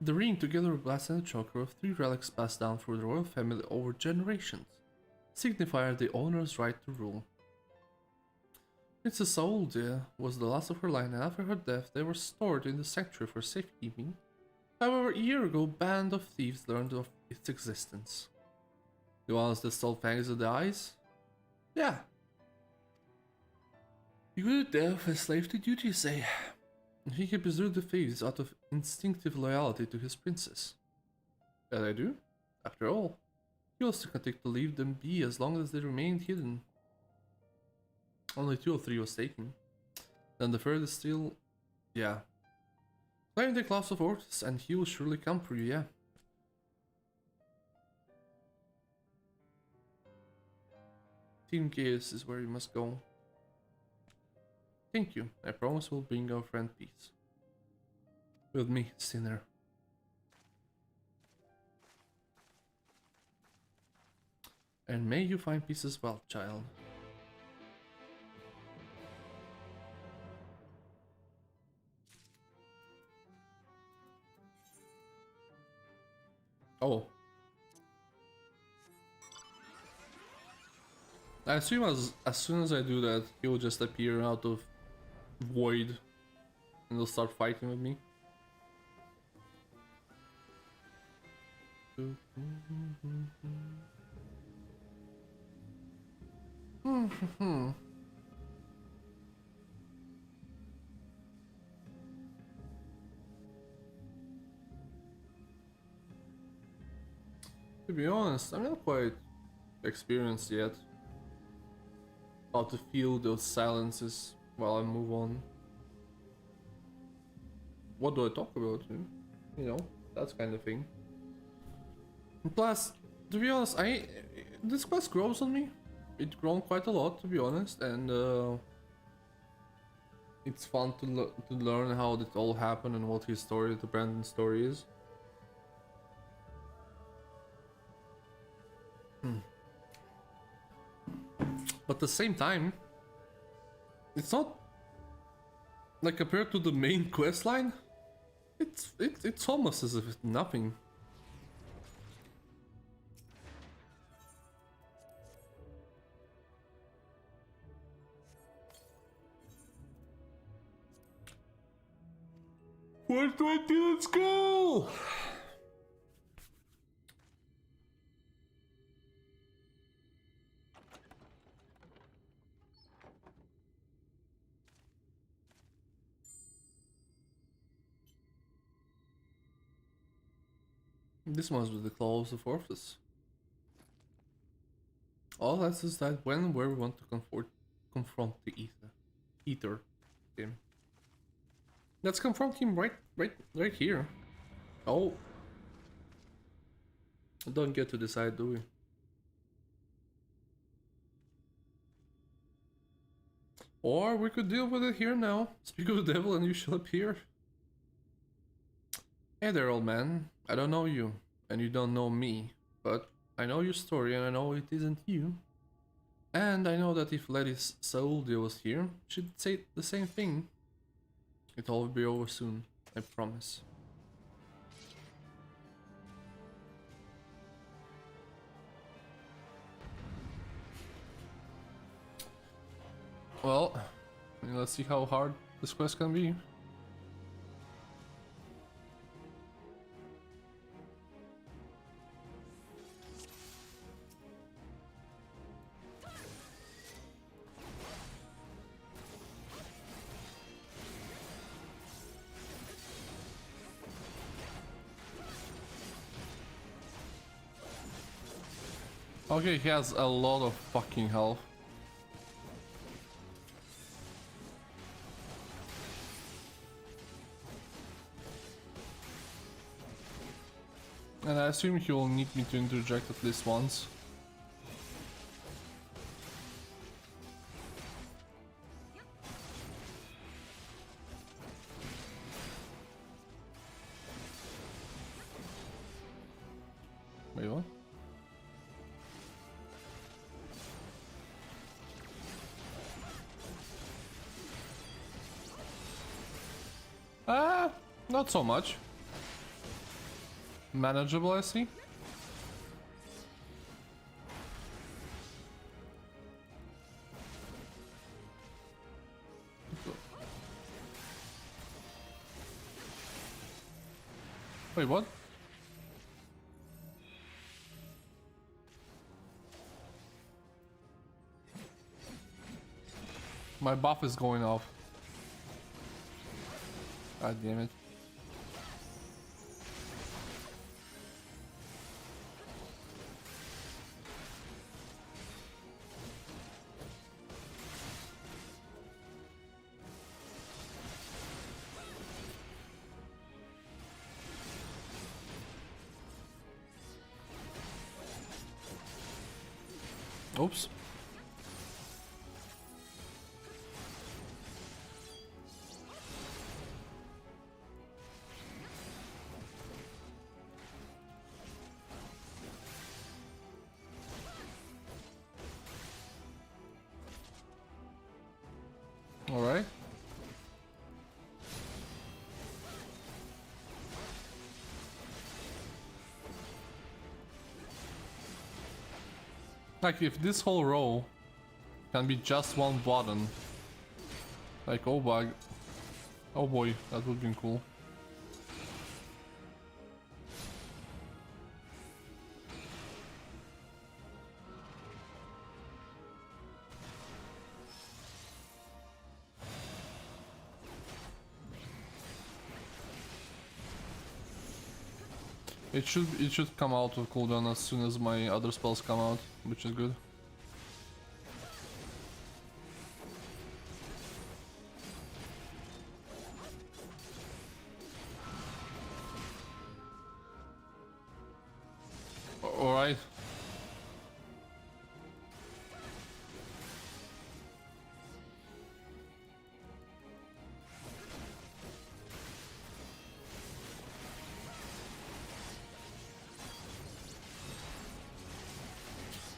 The ring, together with Blast and the Choker, of 3 relics passed down through the royal family over generations, signify the owner's right to rule. Princess Sauldia was the last of her line, and after her death they were stored in the sanctuary for safekeeping. However, a year ago, a band of thieves learned of its existence. The ones that stole fangs of the eyes? Yeah. He would death a slave to duty, say. He can preserve the thieves out of instinctive loyalty to his princess. That I do. After all, he also content to leave them be as long as they remained hidden. Only 2 of 3 was taken. Then the third is still... yeah. Claim the Claws of Orphus and he will surely come for you, yeah. Team Chaos is where you must go. Thank you. I promise we'll bring our friend peace. With me, sinner. And may you find peace as well, child. Oh. I assume as soon as I do that, he will just appear out of void and he'll start fighting with me. be honest, I'm not quite experienced yet. How to feel those silences while I move on. What do I talk about? You know, that kind of thing. And plus, to be honest, this quest grows on me. It's grown quite a lot, to be honest, and it's fun to learn how it all happened and what his story, the Brandon's story is. But at the same time, it's not like compared to the main quest line. It's almost as if it's nothing. What do I do? Let's go! This must be the claw of the fortress. All that's decide when and where we want to confront the Ether. Him. Let's confront him right here. Oh. Don't get to decide, do we? Or we could deal with it here now. Speak of the devil and you shall appear. Hey there, old man. I don't know you, and you don't know me, but I know your story and I know it isn't you. And I know that if Lady Sauldia was here, she'd say the same thing. It'll all be over soon, I promise. Well, let's see how hard this quest can be. Okay, he has a lot of fucking health. And I assume he will need me to interject at least once. Wait, what? Not so much. Manageable, I see. Wait, what? My buff is going off. God damn it. Oops. All right. Like, if this whole row can be just one button, like, oh boy, that would be cool. It should come out of cooldown as soon as my other spells come out, which is good. Alright.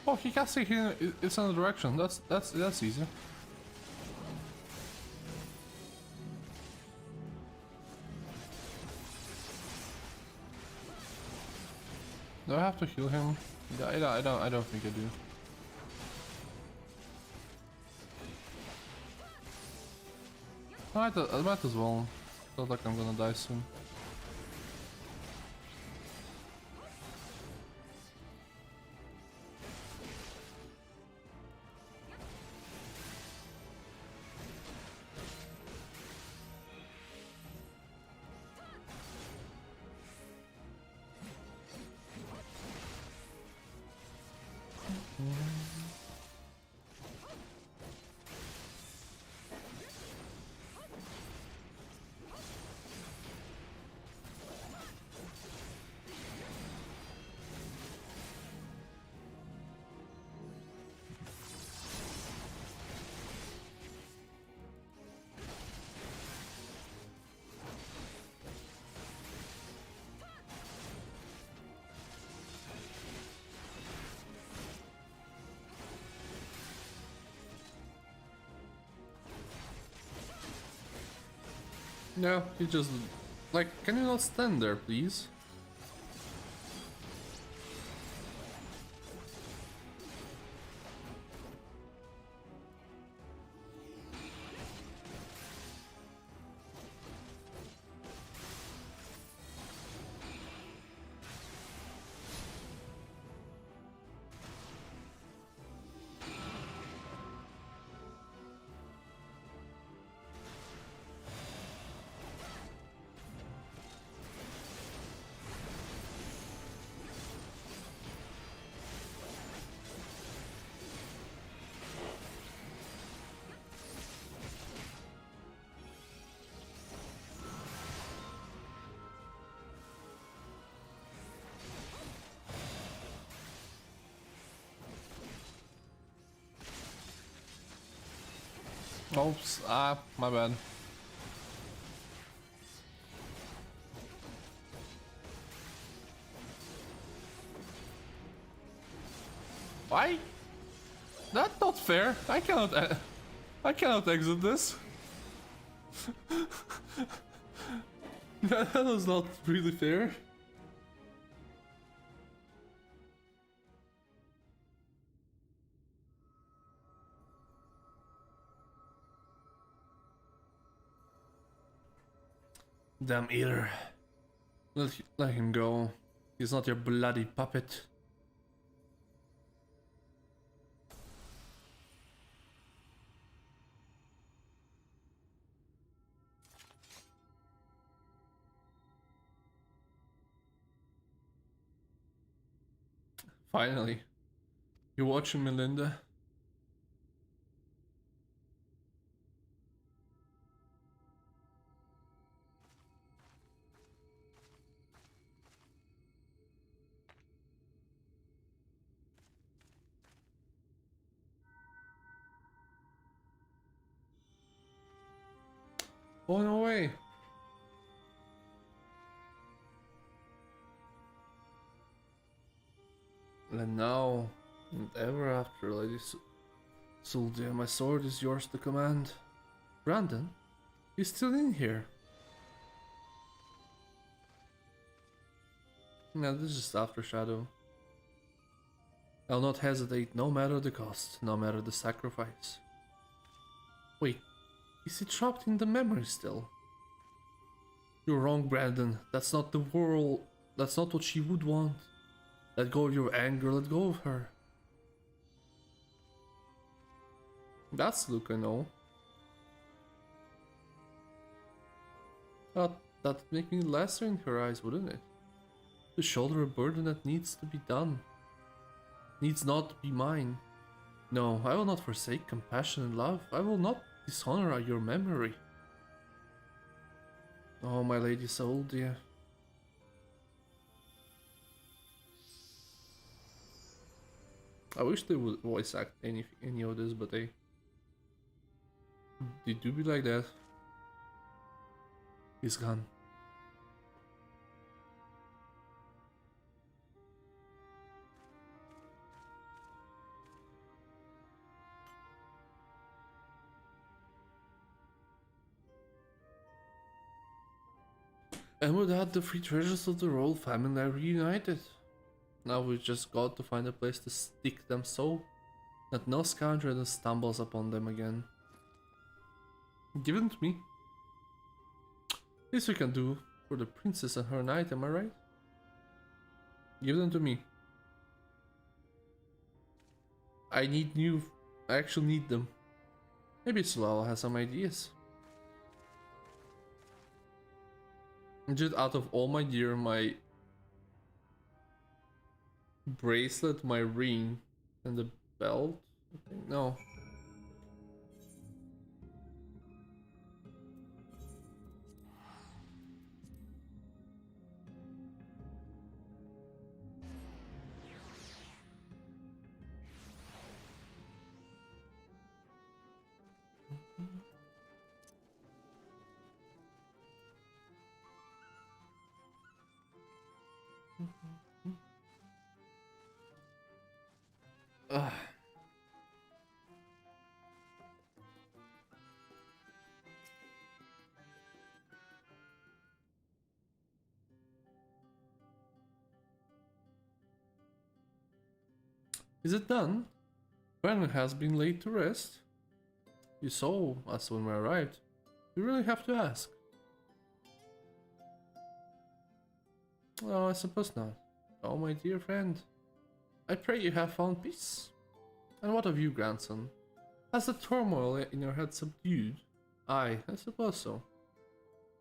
Oh, he can't see here. It's in the direction. That's easy. Do I have to heal him? Yeah, I don't think I do. I might as well. Feels like I'm gonna die soon. No, you just... Like, can you not stand there, please? Oops, my bad. Why? That's not fair. I cannot exit this. That was not really fair. Damn eater. Let him go. He's not your bloody puppet. Finally. You watching me, Linda? Oh, no way. And now, and ever after, Lady Suldia, my sword is yours to command. Brandon, he's still in here. No, this is just After Shadow. I'll not hesitate, no matter the cost, no matter the sacrifice. Wait, is he trapped in the memory still? You're wrong, Brandon. That's not the world. That's not what she would want. Let go of your anger, let go of her. That's Luke, I know. That'd make me lesser in her eyes, wouldn't it? To shoulder a burden that needs to be done. Needs not to be mine. No, I will not forsake compassion and love. I will not dishonor your memory. Oh, my lady soul, dear. I wish they would voice act any of this, but they do be like that. He's gone. And with that, the three treasures of the royal family are reunited. Now we just got to find a place to stick them so that no scoundrel stumbles upon them again. Give them to me. This we can do for the princess and her knight, am I right? Give them to me. I actually need them. Maybe Sulala has some ideas. Just out of all my gear, my bracelet, my ring, and the belt? I think, no. Ugh. Is it done? Brennan has been laid to rest. You saw us when we arrived. You really have to ask. Oh, I suppose not. Oh, my dear friend. I pray you have found peace. And what of you, grandson? Has the turmoil in your head subdued? I suppose so.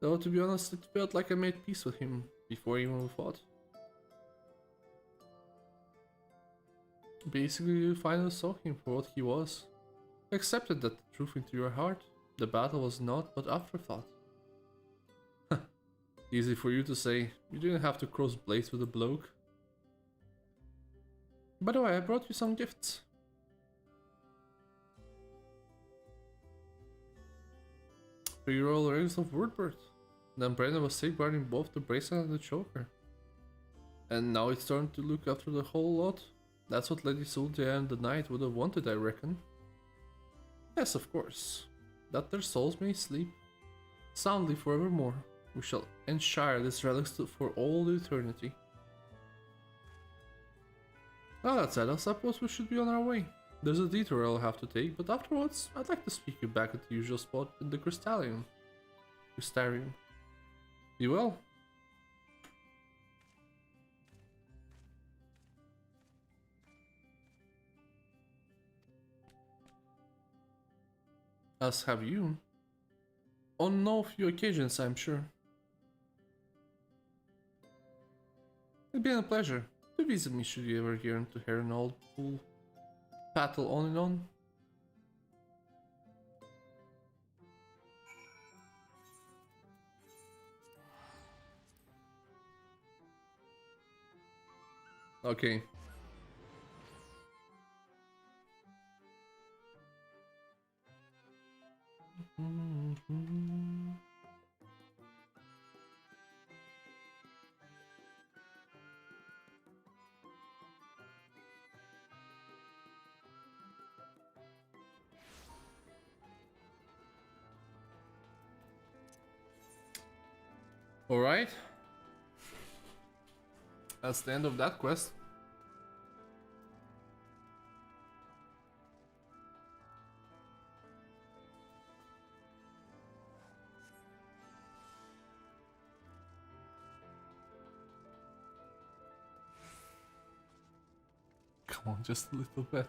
Though, to be honest, it felt like I made peace with him before even we fought. Basically, you finally saw him for what he was. Accepted that truth into your heart. The battle was not but afterthought. Easy for you to say. You didn't have to cross blades with a bloke. By the way, I brought you some gifts. 3 royal rings of Wordbird. Then Brennan was safeguarding both the bracelet and the choker. And now it's time to look after the whole lot. That's what Lady Sultia and the knight would have wanted, I reckon. Yes, of course. That their souls may sleep soundly forevermore. We shall enshrine these relics for all eternity. Now that said, I suppose we should be on our way. There's a detour I'll have to take, but afterwards, I'd like to speak you back at the usual spot in the Crystarium. You will? As have you. On no few occasions, I'm sure. It'd been a pleasure to visit me should you ever yearn to hear an old fool battle on and on. Okay. Alright. That's the end of that quest. Come on, just a little bit.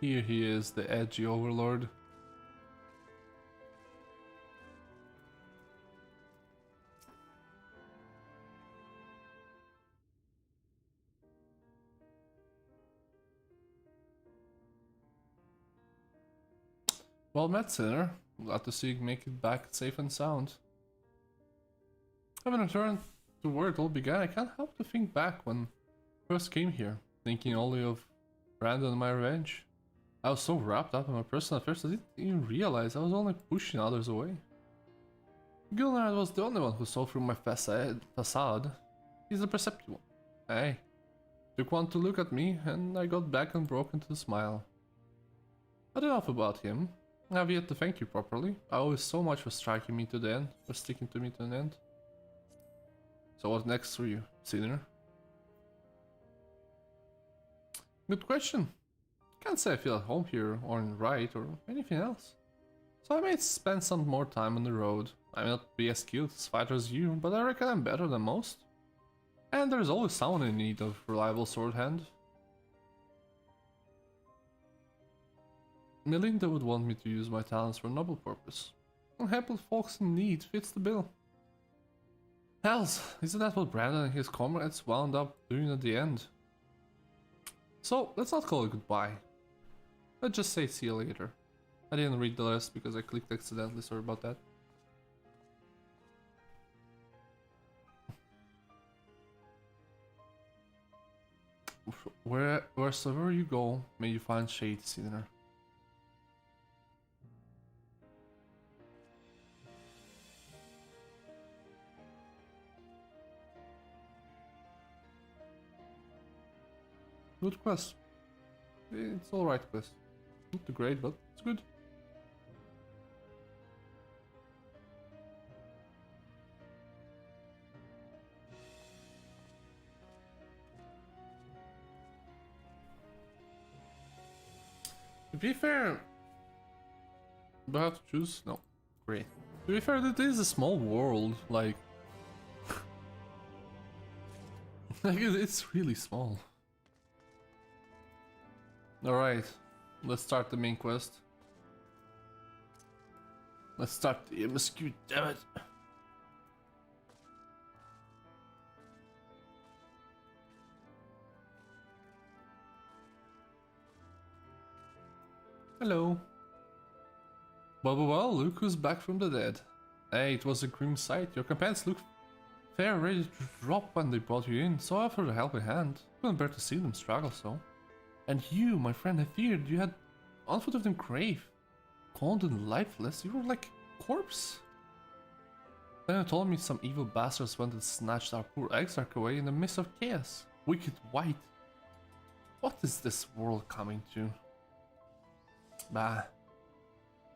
Here he is, the edgy overlord. Well met, Sinner. Glad to see you make it back safe and sound. Having returned to where it all began, I can't help to think back when I first came here, thinking only of Brandon and my revenge. I was so wrapped up in my personal affairs I didn't even realize I was only pushing others away. Gilnard was the only one who saw through my facade. He's the perceptive one. Hey, took one to look at me, and I got back and broke into a smile. But enough about him. I have yet to thank you properly. I owe you so much for striking me to the end, for sticking to me to the end. So what's next for you, Sinner? Good question. Can't say I feel at home here, or in Right, or anything else. So I may spend some more time on the road. I may not be as skilled as fighter as you, but I reckon I'm better than most. And there's always someone in need of reliable sword hand. Melinda would want me to use my talents for a noble purpose. And helping folks in need fits the bill. Hells, isn't that what Brandon and his comrades wound up doing at the end? So, let's not call it goodbye. Let's just say see you later. I didn't read the rest because I clicked accidentally, sorry about that. Wheresoever you go, may you find shade, Sinner. Good quest. It's alright quest. Not too great, but it's good. To be fair, do I have to choose? No. Great. To be fair, it is a small world, like... like it's really small. Alright, let's start the main quest. Let's start the MSQ, damn it! Hello. Well, look who's back from the dead. Hey, it was a grim sight. Your companions looked fair ready to drop when they brought you in, so I offered a helping hand. Couldn't bear to see them struggle so. And you, my friend, I feared you had unfoot of them crave. Cold and lifeless, you were like a corpse. Then you told me some evil bastards went and snatched our poor exarch away in the midst of chaos. Wicked white. What is this world coming to? Bah.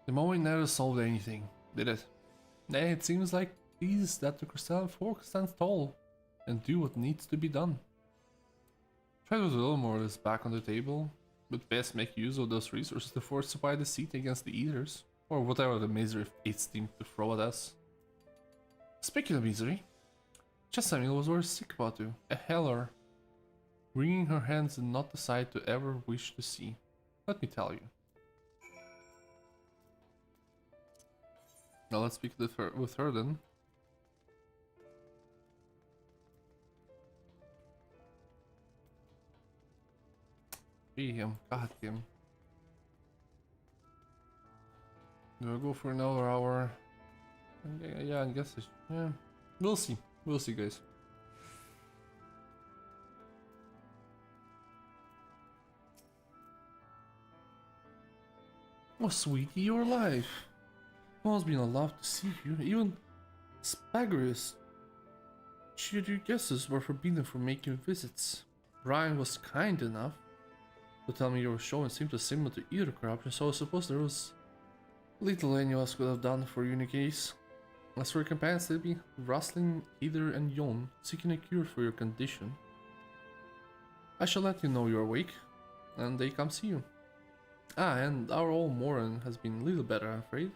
The moment never solved anything, did it? Nay, it seems like these that the crystalline fork stands tall and do what needs to be done. Try with a little more of this back on the table, but best make use of those resources to fortify the seat against the eaters, or whatever the misery fates seem to throw at us. Speaking of misery, Chesamil was very sick about you, a heller, wringing her hands and not the sight to ever wish to see. Let me tell you. Now let's speak with her then. Be him, god him. Do I go for another hour? Yeah, I guess it's, yeah. We'll see, guys. Oh, sweetie, you're alive. It must been a love to see you. Even Spagrius cheered your guesses were forbidden from making visits. Brian was kind enough to tell me your show and seemed to similar to either corruption, so I suppose there was little any of us could have done for you in a case. As for your companions, they'll be rustling Heather and Yon, seeking a cure for your condition. I shall let you know you're awake, and they come see you. Ah, and our old Moran has been a little better, I'm afraid.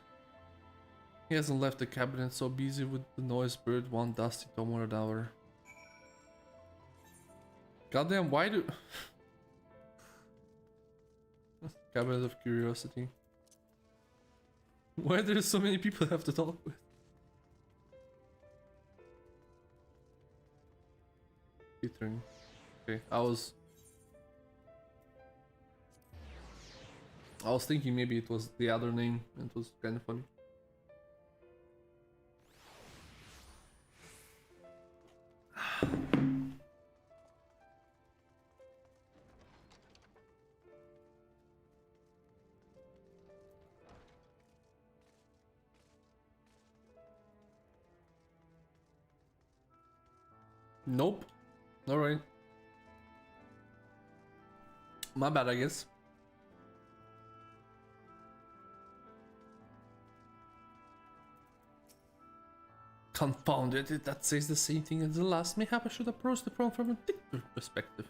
He hasn't left the cabinet so busy with the noise bird one dusty tomorrow hour. Goddamn, why do... Cabinet of Curiosity. Why there's so many people I have to talk with? Turn. Okay, I I was thinking maybe it was the other name, and it was kind of funny. Nope. Alright. My bad, I guess. Confound it, that says the same thing as the last. Mayhap I should approach the problem from a different perspective.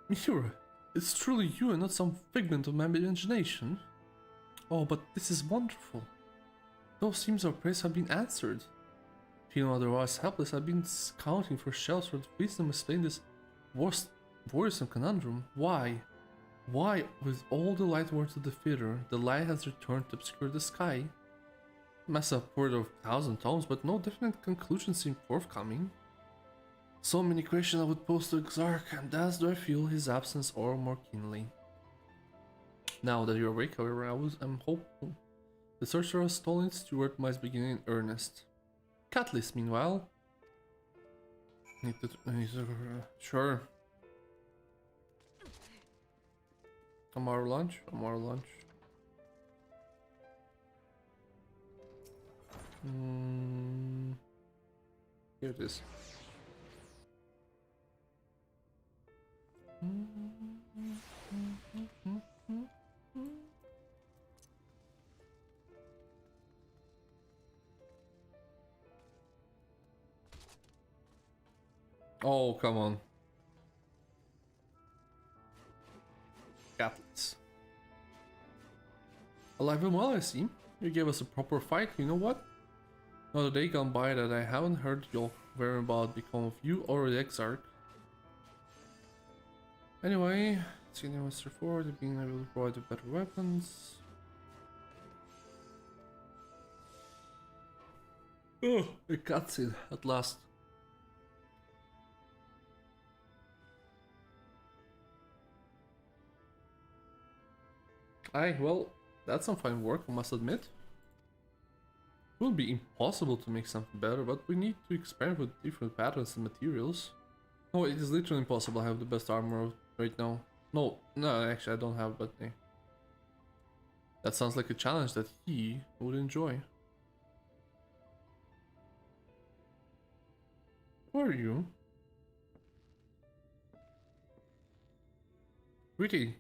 Miura, it's truly you and not some figment of my imagination. Oh, but this is wonderful. Those themes of praise have been answered. Feeling otherwise helpless, I've been scouting for shells for the wisdom to explain this worrisome conundrum. Why? Why, with all the light words of the theater, the light has returned to obscure the sky? Must have poured of 1,000 tomes, but no definite conclusion seemed forthcoming. So many questions I would pose to Exarch, and thus do I feel his absence all more keenly. Now that you're awake, however, I'm hopeful. The search for a stolen steward might begin in earnest. Catalyst, meanwhile. Sure. I'm out of lunch. Here it is. Oh, come on. Catholics. Alive and well, I see. You gave us a proper fight, you know what? Not a day gone by that I haven't heard your whereabouts become of you or the Exarch. Anyway, senior Master forward, being able to provide you better weapons. Oh, a cutscene at last. Aye, well, that's some fine work, I must admit. It will be impossible to make something better, but we need to experiment with different patterns and materials. No, it is literally impossible. I have the best armor right now. No, actually I don't have, but that sounds like a challenge that he would enjoy. Who are you? Greeting,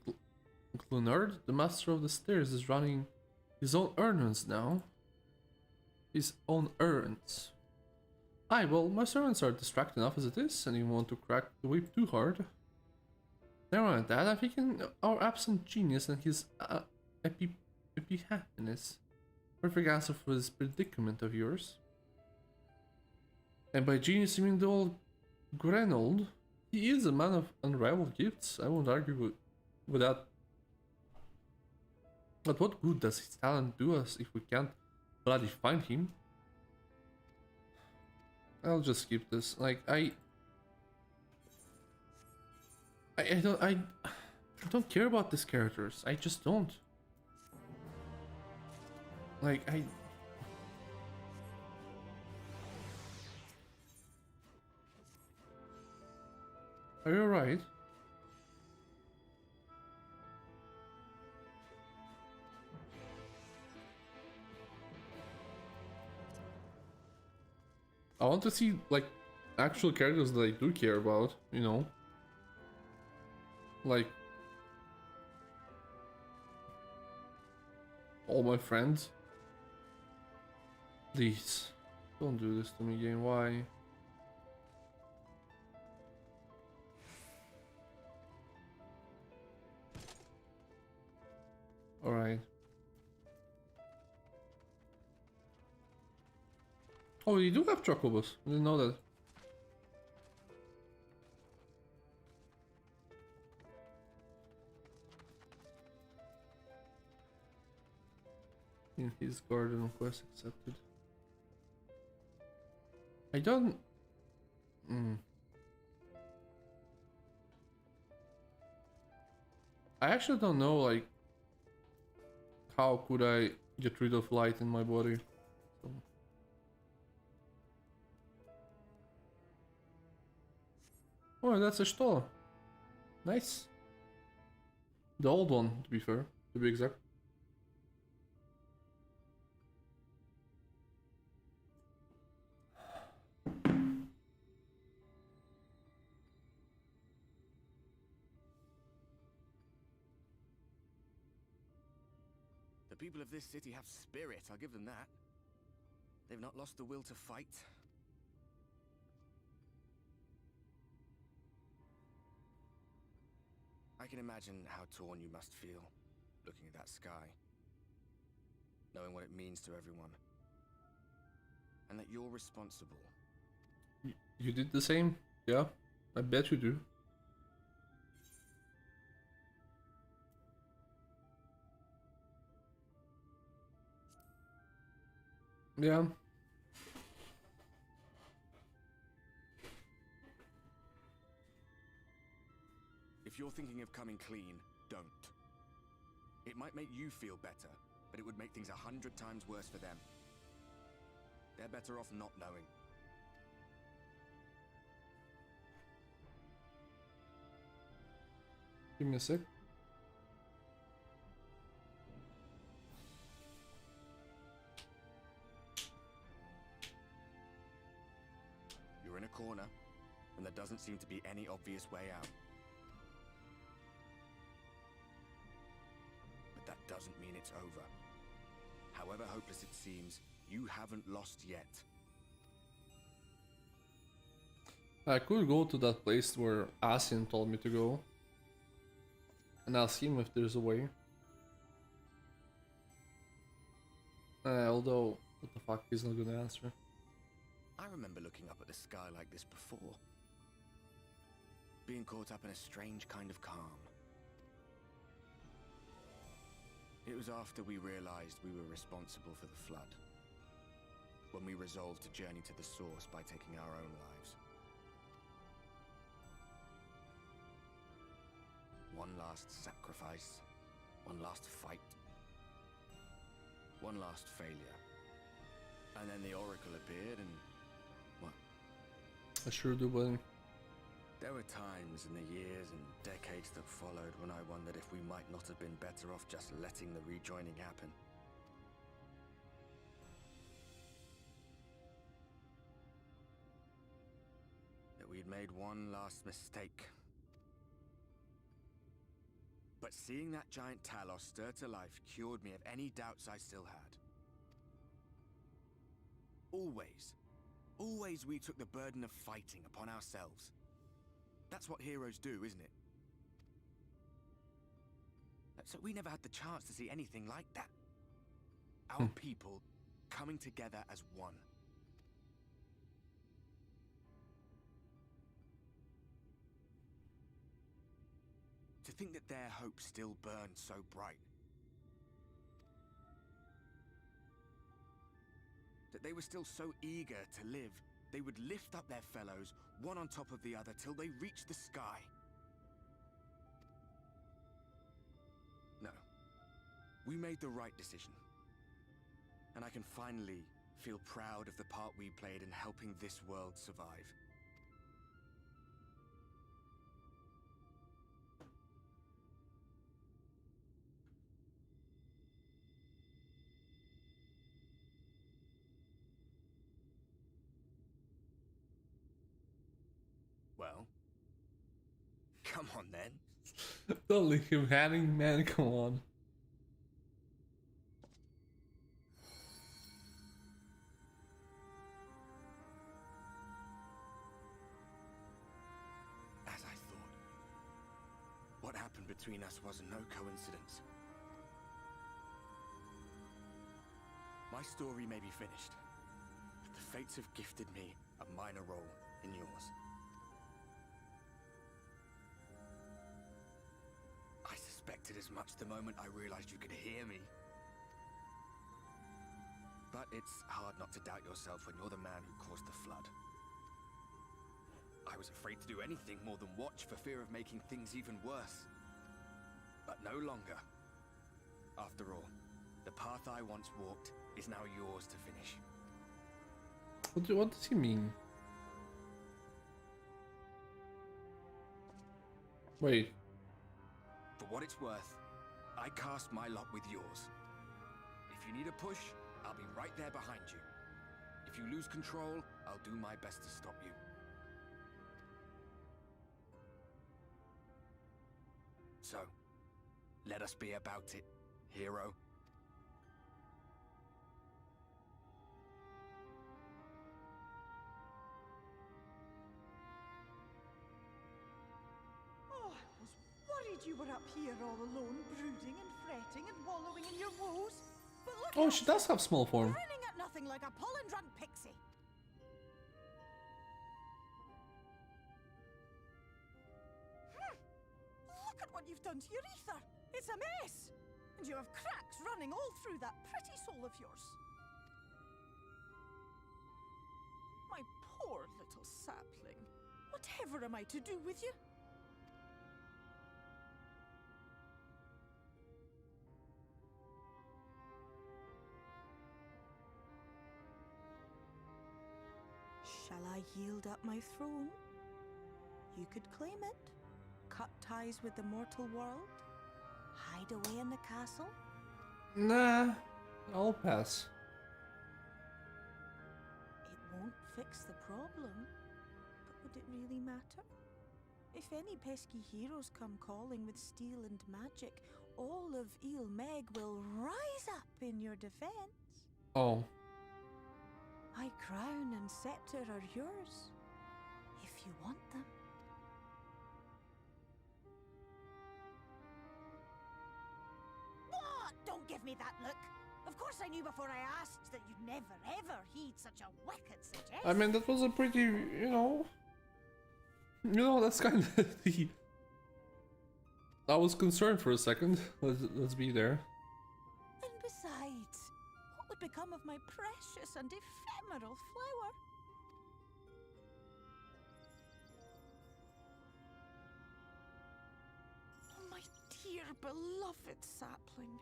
Glunard. The master of the stairs is running his own errands now. Aye, well, my servants are distracted enough as it is, and you want to crack the whip too hard. Never mind that, I'm thinking our absent genius and his happiness. Perfect answer for this predicament of yours. And by genius you mean the old Grenold? He is a man of unrivaled gifts, I won't argue with that. But what good does his talent do us if we can't bloody find him? I'll just skip this. Like I don't care about these characters. I just don't. Like Are you alright? I want to see like actual characters that I do care about, you know? Like all my friends. Please, don't do this to me, game. Why? Alright. Oh, you do have chocobos. I didn't know that. In his garden, quest accepted. I don't... I actually don't know, like, how could I get rid of light in my body? So. Oh, that's a stall. Nice. The old one, to be fair, to be exact. The people of this city have spirit, I'll give them that. They've not lost the will to fight. I can imagine how torn you must feel, looking at that sky. Knowing what it means to everyone. And that you're responsible. You did the same? Yeah, I bet you do. Yeah. If you're thinking of coming clean, don't. It might make you feel better, but it would make things 100 times worse for them. They're better off not knowing. Give me a sec. You're in a corner, and there doesn't seem to be any obvious way out. But that doesn't mean it's over. However hopeless it seems, you haven't lost yet. I could go to that place where Asian told me to go. And ask him if there's a way. Although, what the fuck, he's not gonna answer. I remember looking up at the sky like this before. Being caught up in a strange kind of calm. It was after we realized we were responsible for the flood. When we resolved to journey to the source by taking our own lives. One last sacrifice. One last fight. One last failure. And then the Oracle appeared and... well... I sure do, buddy. There were times in the years and decades that followed when I wondered if we might not have been better off just letting the rejoining happen. That we'd made one last mistake. But seeing that giant Talos stir to life cured me of any doubts I still had. Always we took the burden of fighting upon ourselves. That's what heroes do, isn't it? So we never had the chance to see anything like that. Our people coming together as one. To think that their hope still burned so bright. That they were still so eager to live, they would lift up their fellows, one on top of the other, till they reached the sky. No. We made the right decision. And I can finally feel proud of the part we played in helping this world survive. Well, come on then. Don't leave him hanging, man, come on. As I thought. What happened between us was no coincidence. My story may be finished, but the fates have gifted me a minor role in yours. I suspected as much the moment I realized you could hear me. But it's hard not to doubt yourself when you're the man who caused the flood. I was afraid to do anything more than watch for fear of making things even worse. But No longer. After all, the path I once walked is now yours to finish. What does he mean? Wait. For what it's worth, I cast my lot with yours. If you need a push, I'll be right there behind you. If you lose control, I'll do my best to stop you. So, let us be about it, hero. Oh, I was worried you were up here all alone, brooding and fretting and wallowing in your woes. But look Oh, at she you, does have small form. grinning at nothing like a pollen-drunk pixie. Look at what you've done to your ether. It's a mess. And you have cracks running all through that pretty soul of yours. My poor little sapling. Whatever am I to do with you? Shall I yield up my throne? You could claim it, cut ties with the mortal world, hide away in the castle. Nah, I'll pass. It won't fix the problem, but would it really matter? If any pesky heroes come calling with steel and magic, all of Il Meg will rise up in your defense. Oh. My crown and scepter are yours, if you want them. What? Don't give me that look. Of course I knew before I asked that you'd never ever heed such a wicked suggestion. I mean, that was a pretty, that's kind of the... I was concerned for a second. Let's be there. And besides, what would become of my precious and ephemeral flower? Oh, my dear beloved sapling,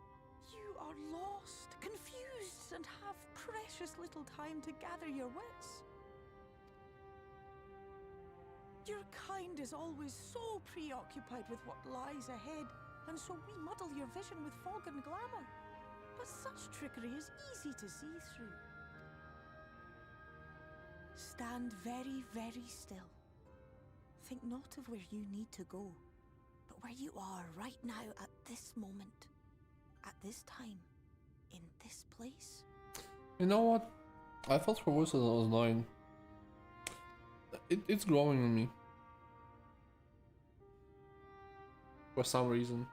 you are lost, confused, and have precious little time to gather your wits. Your kind is always so preoccupied with what lies ahead, and so we muddle your vision with fog and glamour. But such trickery is easy to see through. Stand very, very still. Think not of where you need to go, but where you are right now at this moment, at this time, in this place. You know what? I thought her voice was 9. It's growing on me. For some reason.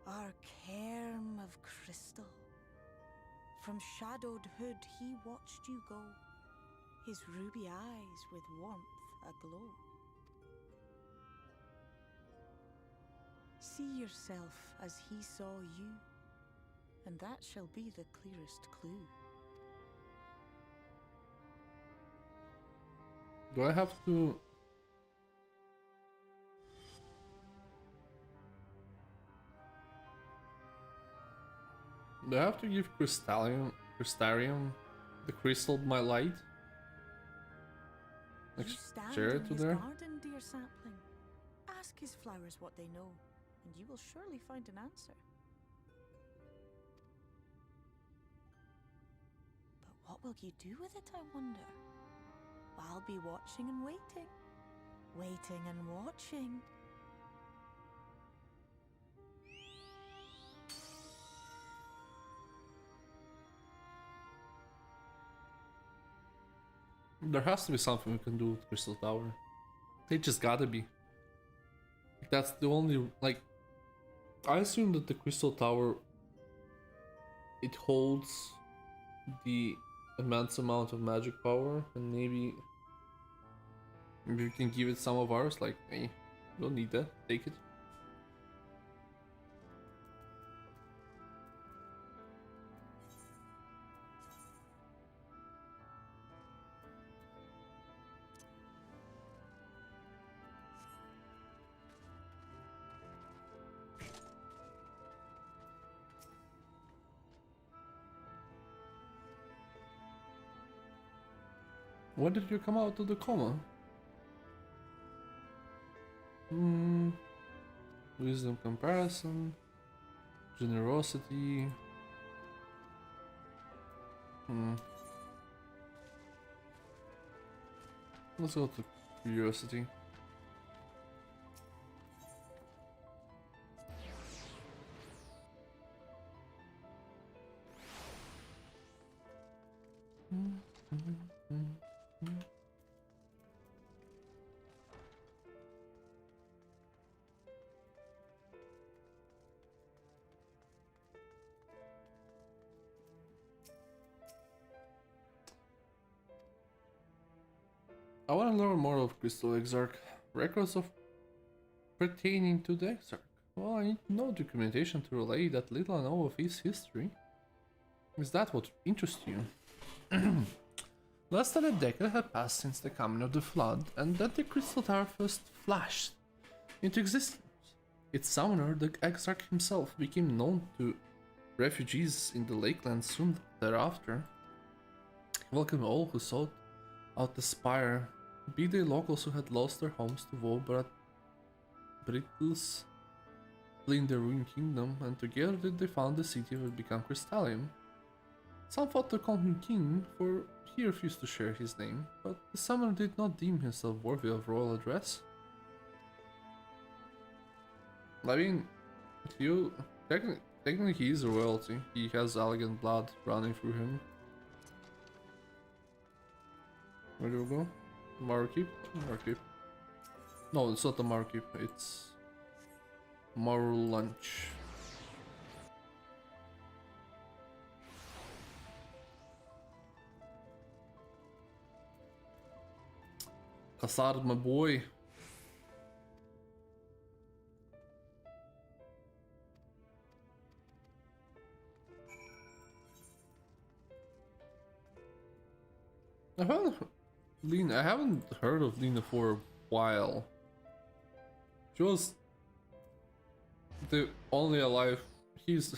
Our cairn of crystal. From shadowed hood he watched you go, his ruby eyes with warmth aglow. See yourself as he saw you, and that shall be the clearest clue. Do I have to... Do I have to give Crystarium the crystal my light? Like, You stand share it in to his there? garden, dear sapling. Ask his flowers what they know, and you will surely find an answer. But what will you do with it, I wonder? I'll be watching and waiting. Waiting and watching. There has to be something we can do with Crystal Tower. They just gotta be. That's the only, like... I assume that the Crystal Tower... It holds the immense amount of magic power, and maybe we can give it some of ours, like, hey, don't need that, take it. When did you come out of the coma? Wisdom comparison, generosity. Let's go to curiosity. I want to learn more of Crystal Exarch. Records of pertaining to the Exarch. Well, I need no documentation to relay that little I know of his history. Is that what interests you? Less than a decade had passed since the coming of the Flood, and then the Crystal Tower first flashed into existence. Its summoner, the Exarch himself, became known to refugees in the Lakelands soon thereafter. He welcomed all who sought out the spire, be they locals who had lost their homes to war, but Brittles fleeing the ruined kingdom, and together they found the city had become Crystallium. Some fought to call him king, for he refused to share his name, but the summoner did not deem himself worthy of royal address. I mean, technically he is a royalty. He has elegant blood running through him. Where do we go? Markeep? Markeep. No, it's not the Markeep, it's Moral Lunch. Kassard, my boy. I haven't heard of Lena for a while. She was the only alive. He's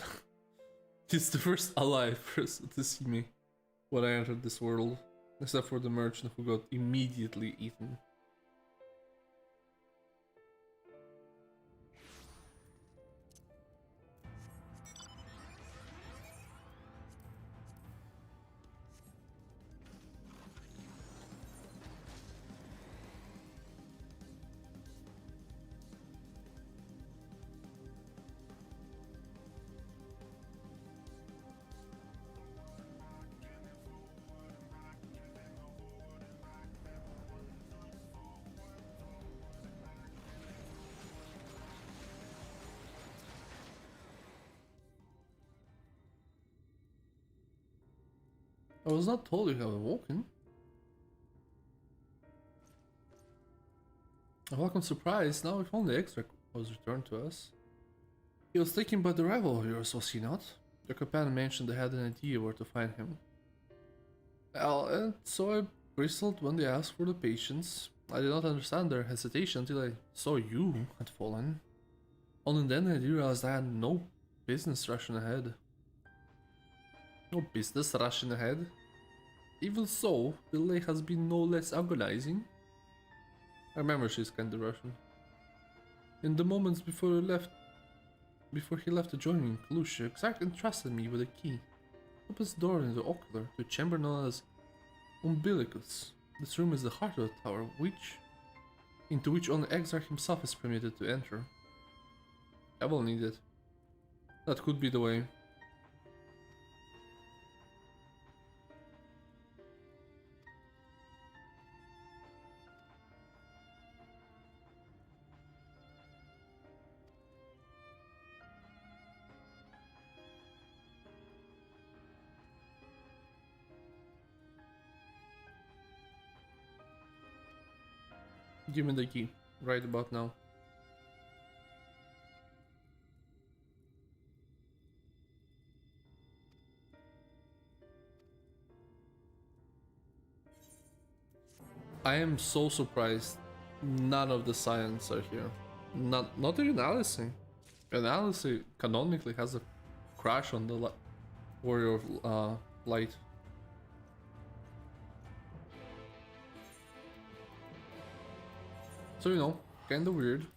the first alive person to see me when I entered this world, except for the merchant who got immediately eaten. I was not told you have awoken. A welcome surprise, now if only Exarch was returned to us. He was taken by the rival of yours, was he not? Your companion mentioned they had an idea where to find him. Well, and so I bristled when they asked for the patience. I did not understand their hesitation until I saw you had fallen. Only then I realized I had no business rushing ahead. No business rushing ahead. Even so, the delay has been no less agonizing. I remember she's kinda Russian. In the moments before he left to join me in Kalusha, Exarch entrusted me with a key. Opens the door into Ocular, to a chamber known as Umbilicus. This room is the heart of the tower, into which only Exarch himself is permitted to enter. I will need it. That could be the way. Give me the key, right about now. I am so surprised none of the science are here. Not even Alice. Alice canonically has a crash on the Warrior of Light. So, you know, kinda weird.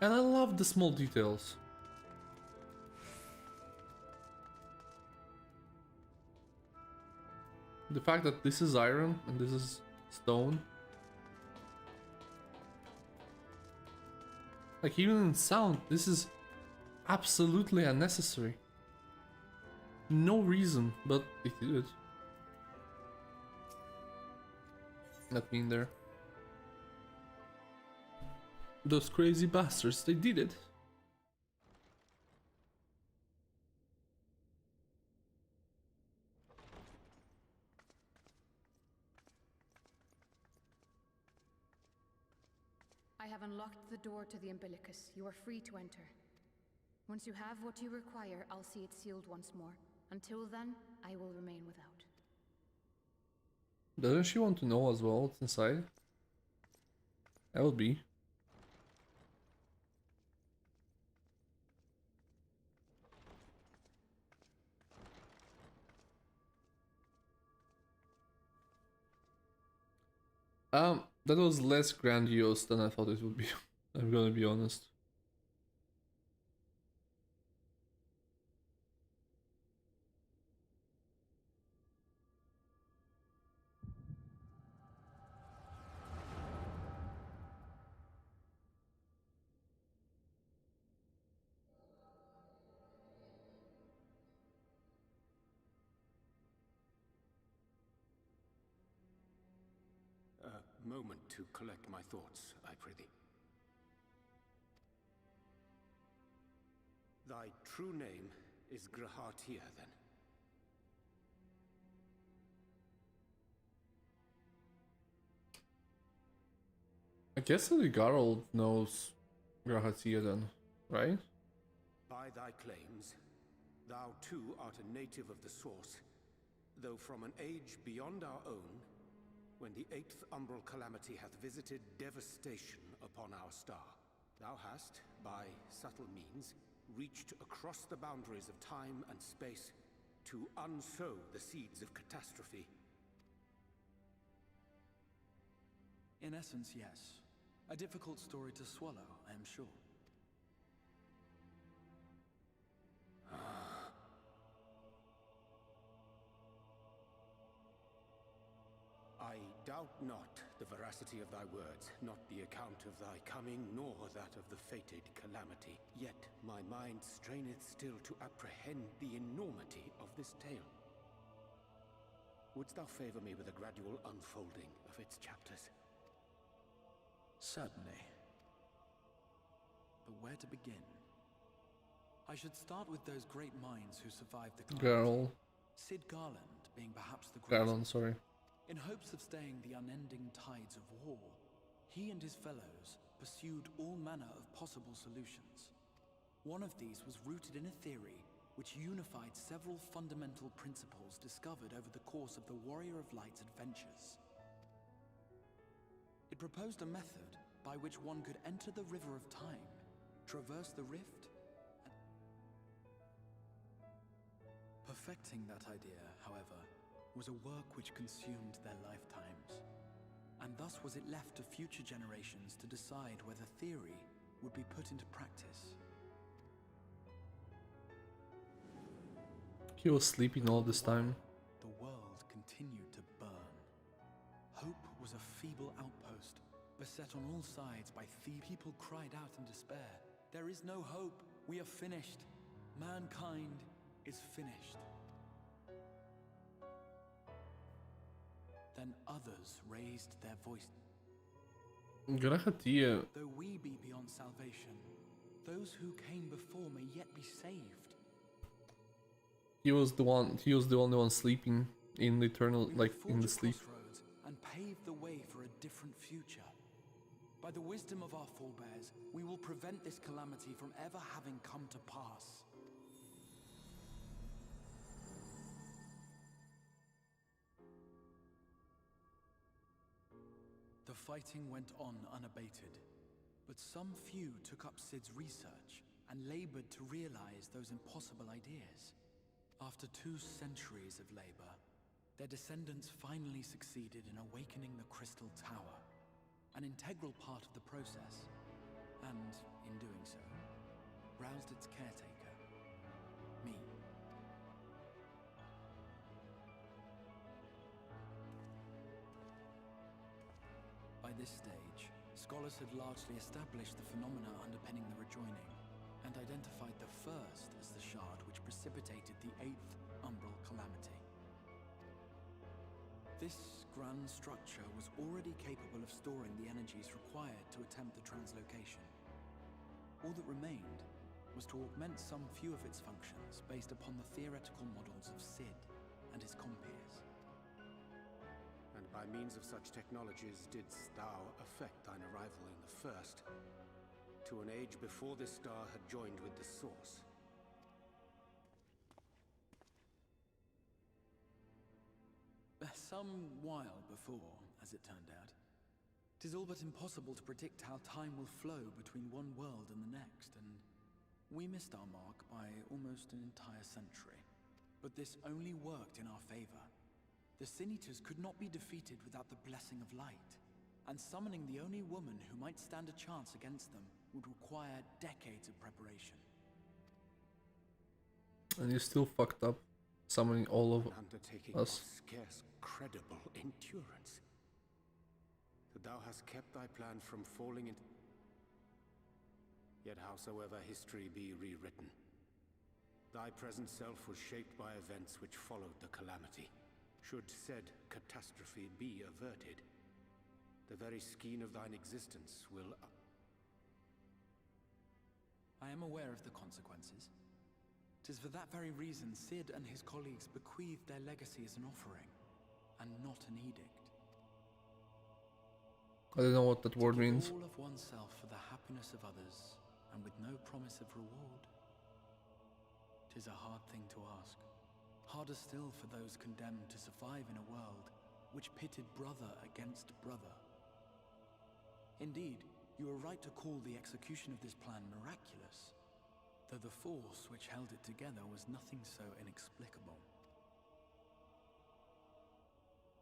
And I love the small details. The fact that this is iron and this is stone. Like even in sound, this is absolutely unnecessary. No reason, but it did. Not being there. Those crazy bastards, they did it. I have unlocked the door to the umbilicus. You are free to enter. Once you have what you require, I'll see it sealed once more. Until then, I will remain without. Doesn't she want to know as well what's inside? I would be. That was less grandiose than I thought it would be. I'm gonna be honest. A moment to collect my thoughts, I prithee. Thy true name is Grahatia, then? I guess the Garald knows Grahatia then, right? By thy claims, thou too art a native of the Source, though from an age beyond our own, when the 8th umbral calamity hath visited devastation upon our star. Thou hast, by subtle means, reached across the boundaries of time and space to unsow the seeds of catastrophe. In essence, yes. A difficult story to swallow, I am sure. I doubt not the veracity of thy words, not the account of thy coming, nor that of the fated calamity. Yet my mind straineth still to apprehend the enormity of this tale. Wouldst thou favor me with a gradual unfolding of its chapters? Certainly. But where to begin? I should start with those great minds who survived the Girl. Sid Garland being perhaps the greatest. Garland, sorry. In hopes of staying the unending tides of war, he and his fellows pursued all manner of possible solutions. One of these was rooted in a theory which unified several fundamental principles discovered over the course of the Warrior of Light's adventures. It proposed a method by which one could enter the River of Time, traverse the rift, and... Perfecting that idea, however, was a work which consumed their lifetimes, and thus was it left to future generations to decide whether theory would be put into practice. He was sleeping all this time. The world continued to burn. Hope was a feeble outpost, beset on all sides by thieves. People cried out in despair. There is no hope. We are finished. Mankind is finished. Then others raised their voice. Grahatia. Though we be beyond salvation, those who came before may yet be saved. He was the only one sleeping in the eternal, We like will in forge the a sleep. crossroads and pave the way for a different future. By the wisdom of our forebears, we will prevent this calamity from ever having come to pass. The fighting went on unabated, but some few took up Sid's research and labored to realize those impossible ideas. After 2 centuries of labor, their descendants finally succeeded in awakening the Crystal Tower, an integral part of the process, and, in doing so, roused its caretaker, me. By this stage, scholars had largely established the phenomena underpinning the rejoining, and identified the first as the shard which precipitated the 8th Umbral Calamity. This grand structure was already capable of storing the energies required to attempt the translocation. All that remained was to augment some few of its functions based upon the theoretical models of Sid and his compeers. And by means of such technologies didst thou effect thine arrival in the first, to an age before this star had joined with the Source. Some while before, as it turned out. 'Tis all but impossible to predict how time will flow between one world and the next, and we missed our mark by almost an entire century. But this only worked in our favor. The Sin Eaters could not be defeated without the blessing of light, and summoning the only woman who might stand a chance against them would require decades of preparation. And you still fucked up, summoning all of An undertaking us. of scarce credible endurance. That thou hast kept thy plan from falling into... Yet howsoever history be rewritten, thy present self was shaped by events which followed the calamity. Should said catastrophe be averted, the very skein of thine existence will... I am aware of the consequences. 'Tis for that very reason Sid and his colleagues bequeathed their legacy as an offering, and not an edict. I don't know what that word To give means. all of oneself for the happiness of others, and with no promise of reward. 'Tis a hard thing to ask. Harder still for those condemned to survive in a world which pitted brother against brother. Indeed, you are right to call the execution of this plan miraculous, though the force which held it together was nothing so inexplicable.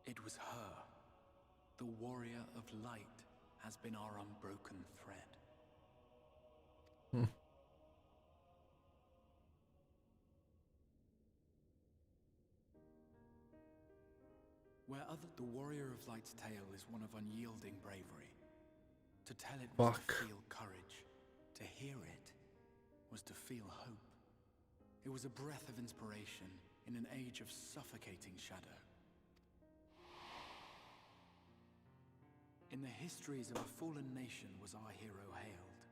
It was her. The warrior of light has been our unbroken thread. Where the warrior of light's tale is one of unyielding bravery. To tell it was to feel courage. To hear it was to feel hope. It was a breath of inspiration in an age of suffocating shadow. In the histories of a fallen nation was our hero hailed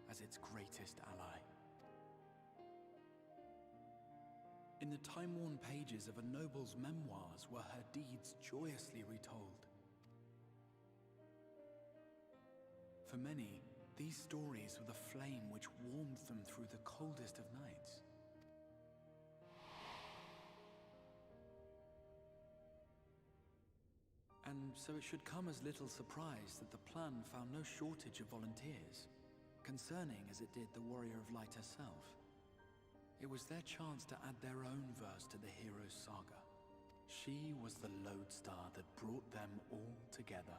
as its greatest ally. In the time-worn pages of a noble's memoirs were her deeds joyously retold. For many, these stories were the flame which warmed them through the coldest of nights. And so it should come as little surprise that the plan found no shortage of volunteers, concerning as it did the Warrior of Light herself. It was their chance to add their own verse to the hero's saga. She was the lodestar that brought them all together,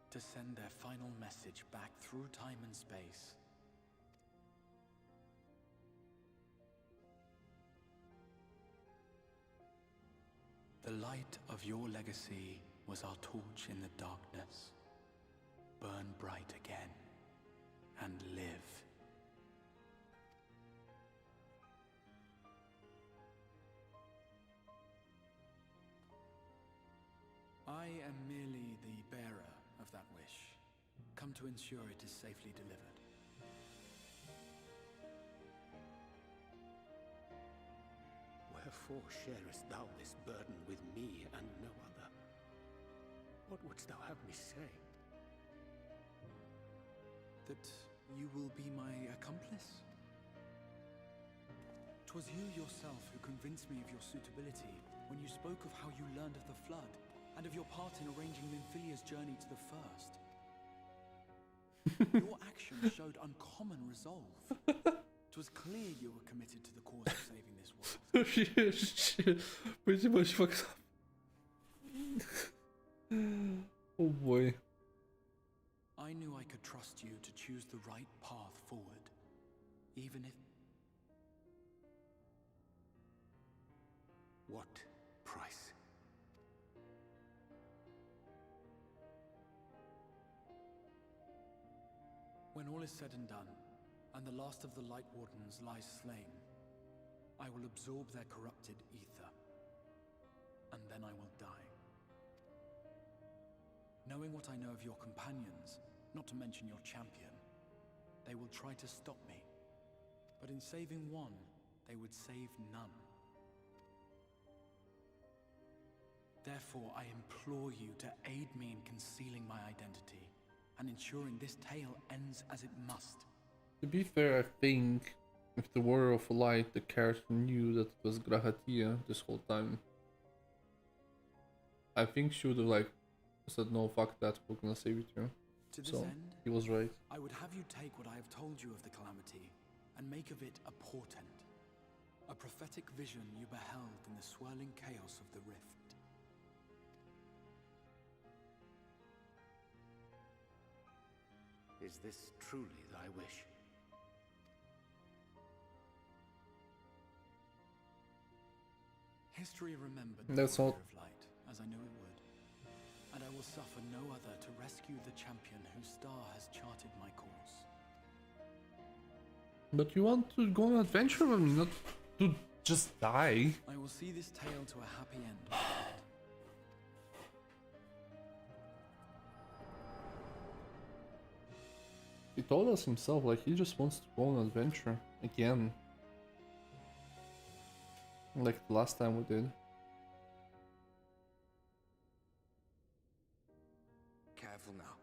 to send their final message back through time and space. The light of your legacy was our torch in the darkness. Burn bright again, and live. I am merely the bearer of that wish, come to ensure it is safely delivered. Well, Wherefore sharest thou this burden with me and no other? What wouldst thou have me say? That you will be my accomplice? 'Twas you yourself who convinced me of your suitability when you spoke of how you learned of the Flood, and of your part in arranging Nymphylia's journey to the First. Your actions showed uncommon resolve. 'Twas clear you were committed to the cause of saving this world. She pretty much fucks up. Oh boy. I knew I could trust you to choose the right path forward, even if... What price? When all is said and done, and the last of the Light Wardens lies slain, I will absorb their corrupted ether, and then I will die. Knowing what I know of your companions, not to mention your champion, they will try to stop me. But in saving one, they would save none. Therefore, I implore you to aid me in concealing my identity, and ensuring this tale ends as it must. To be fair, I think if the Warrior of Light, the character knew that it was Grahatia this whole time, I think she would have like said, no, fuck that, we're gonna save it here. To this So, end, he was right. I would have you take what I have told you of the calamity, and make of it a portent. A prophetic vision you beheld in the swirling chaos of the rift. Is this truly thy wish? History remembered the That's all. Warrior of Light, as I knew it would. And I will suffer no other to rescue the champion whose star has charted my course. But you want to go on an adventure with me, not to just die. I will see this tale to a happy end. He told us himself, like, he just wants to go on an adventure again. Like the last time we did. Careful now.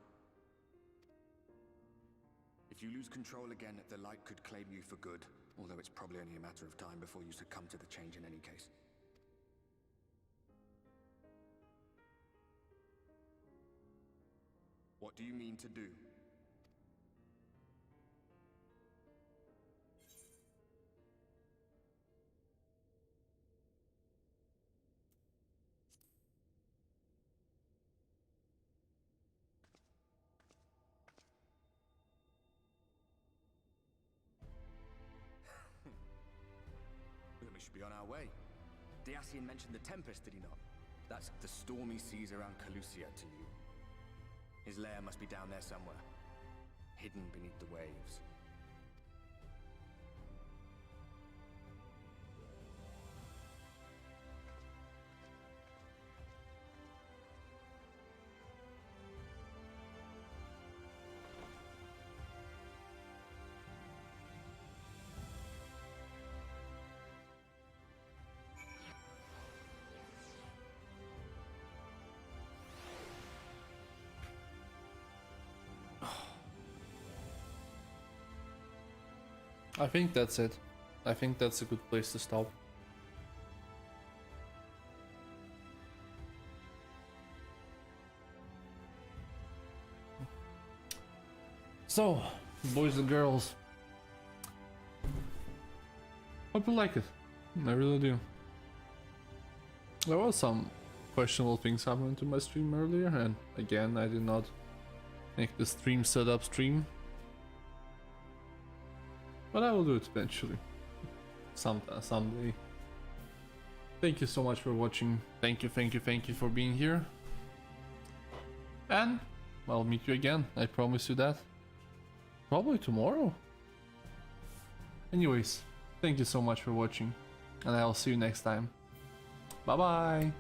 If you lose control again, the light could claim you for good, although it's probably only a matter of time before you succumb to the change in any case. What do you mean to do? We should be on our way. Diassian mentioned the Tempest, did he not? That's the stormy seas around Calusia to you. His lair must be down there somewhere, hidden beneath the waves. I think that's it. I think that's a good place to stop. So, boys and girls, hope you like it. I really do. There was some questionable things happening to my stream earlier, and again, I did not make the stream setup stream. But I will do it eventually. Someday. Thank you so much for watching. Thank you for being here. And I'll meet you again. I promise you that. Probably tomorrow. Anyways, thank you so much for watching. And I'll see you next time. Bye bye.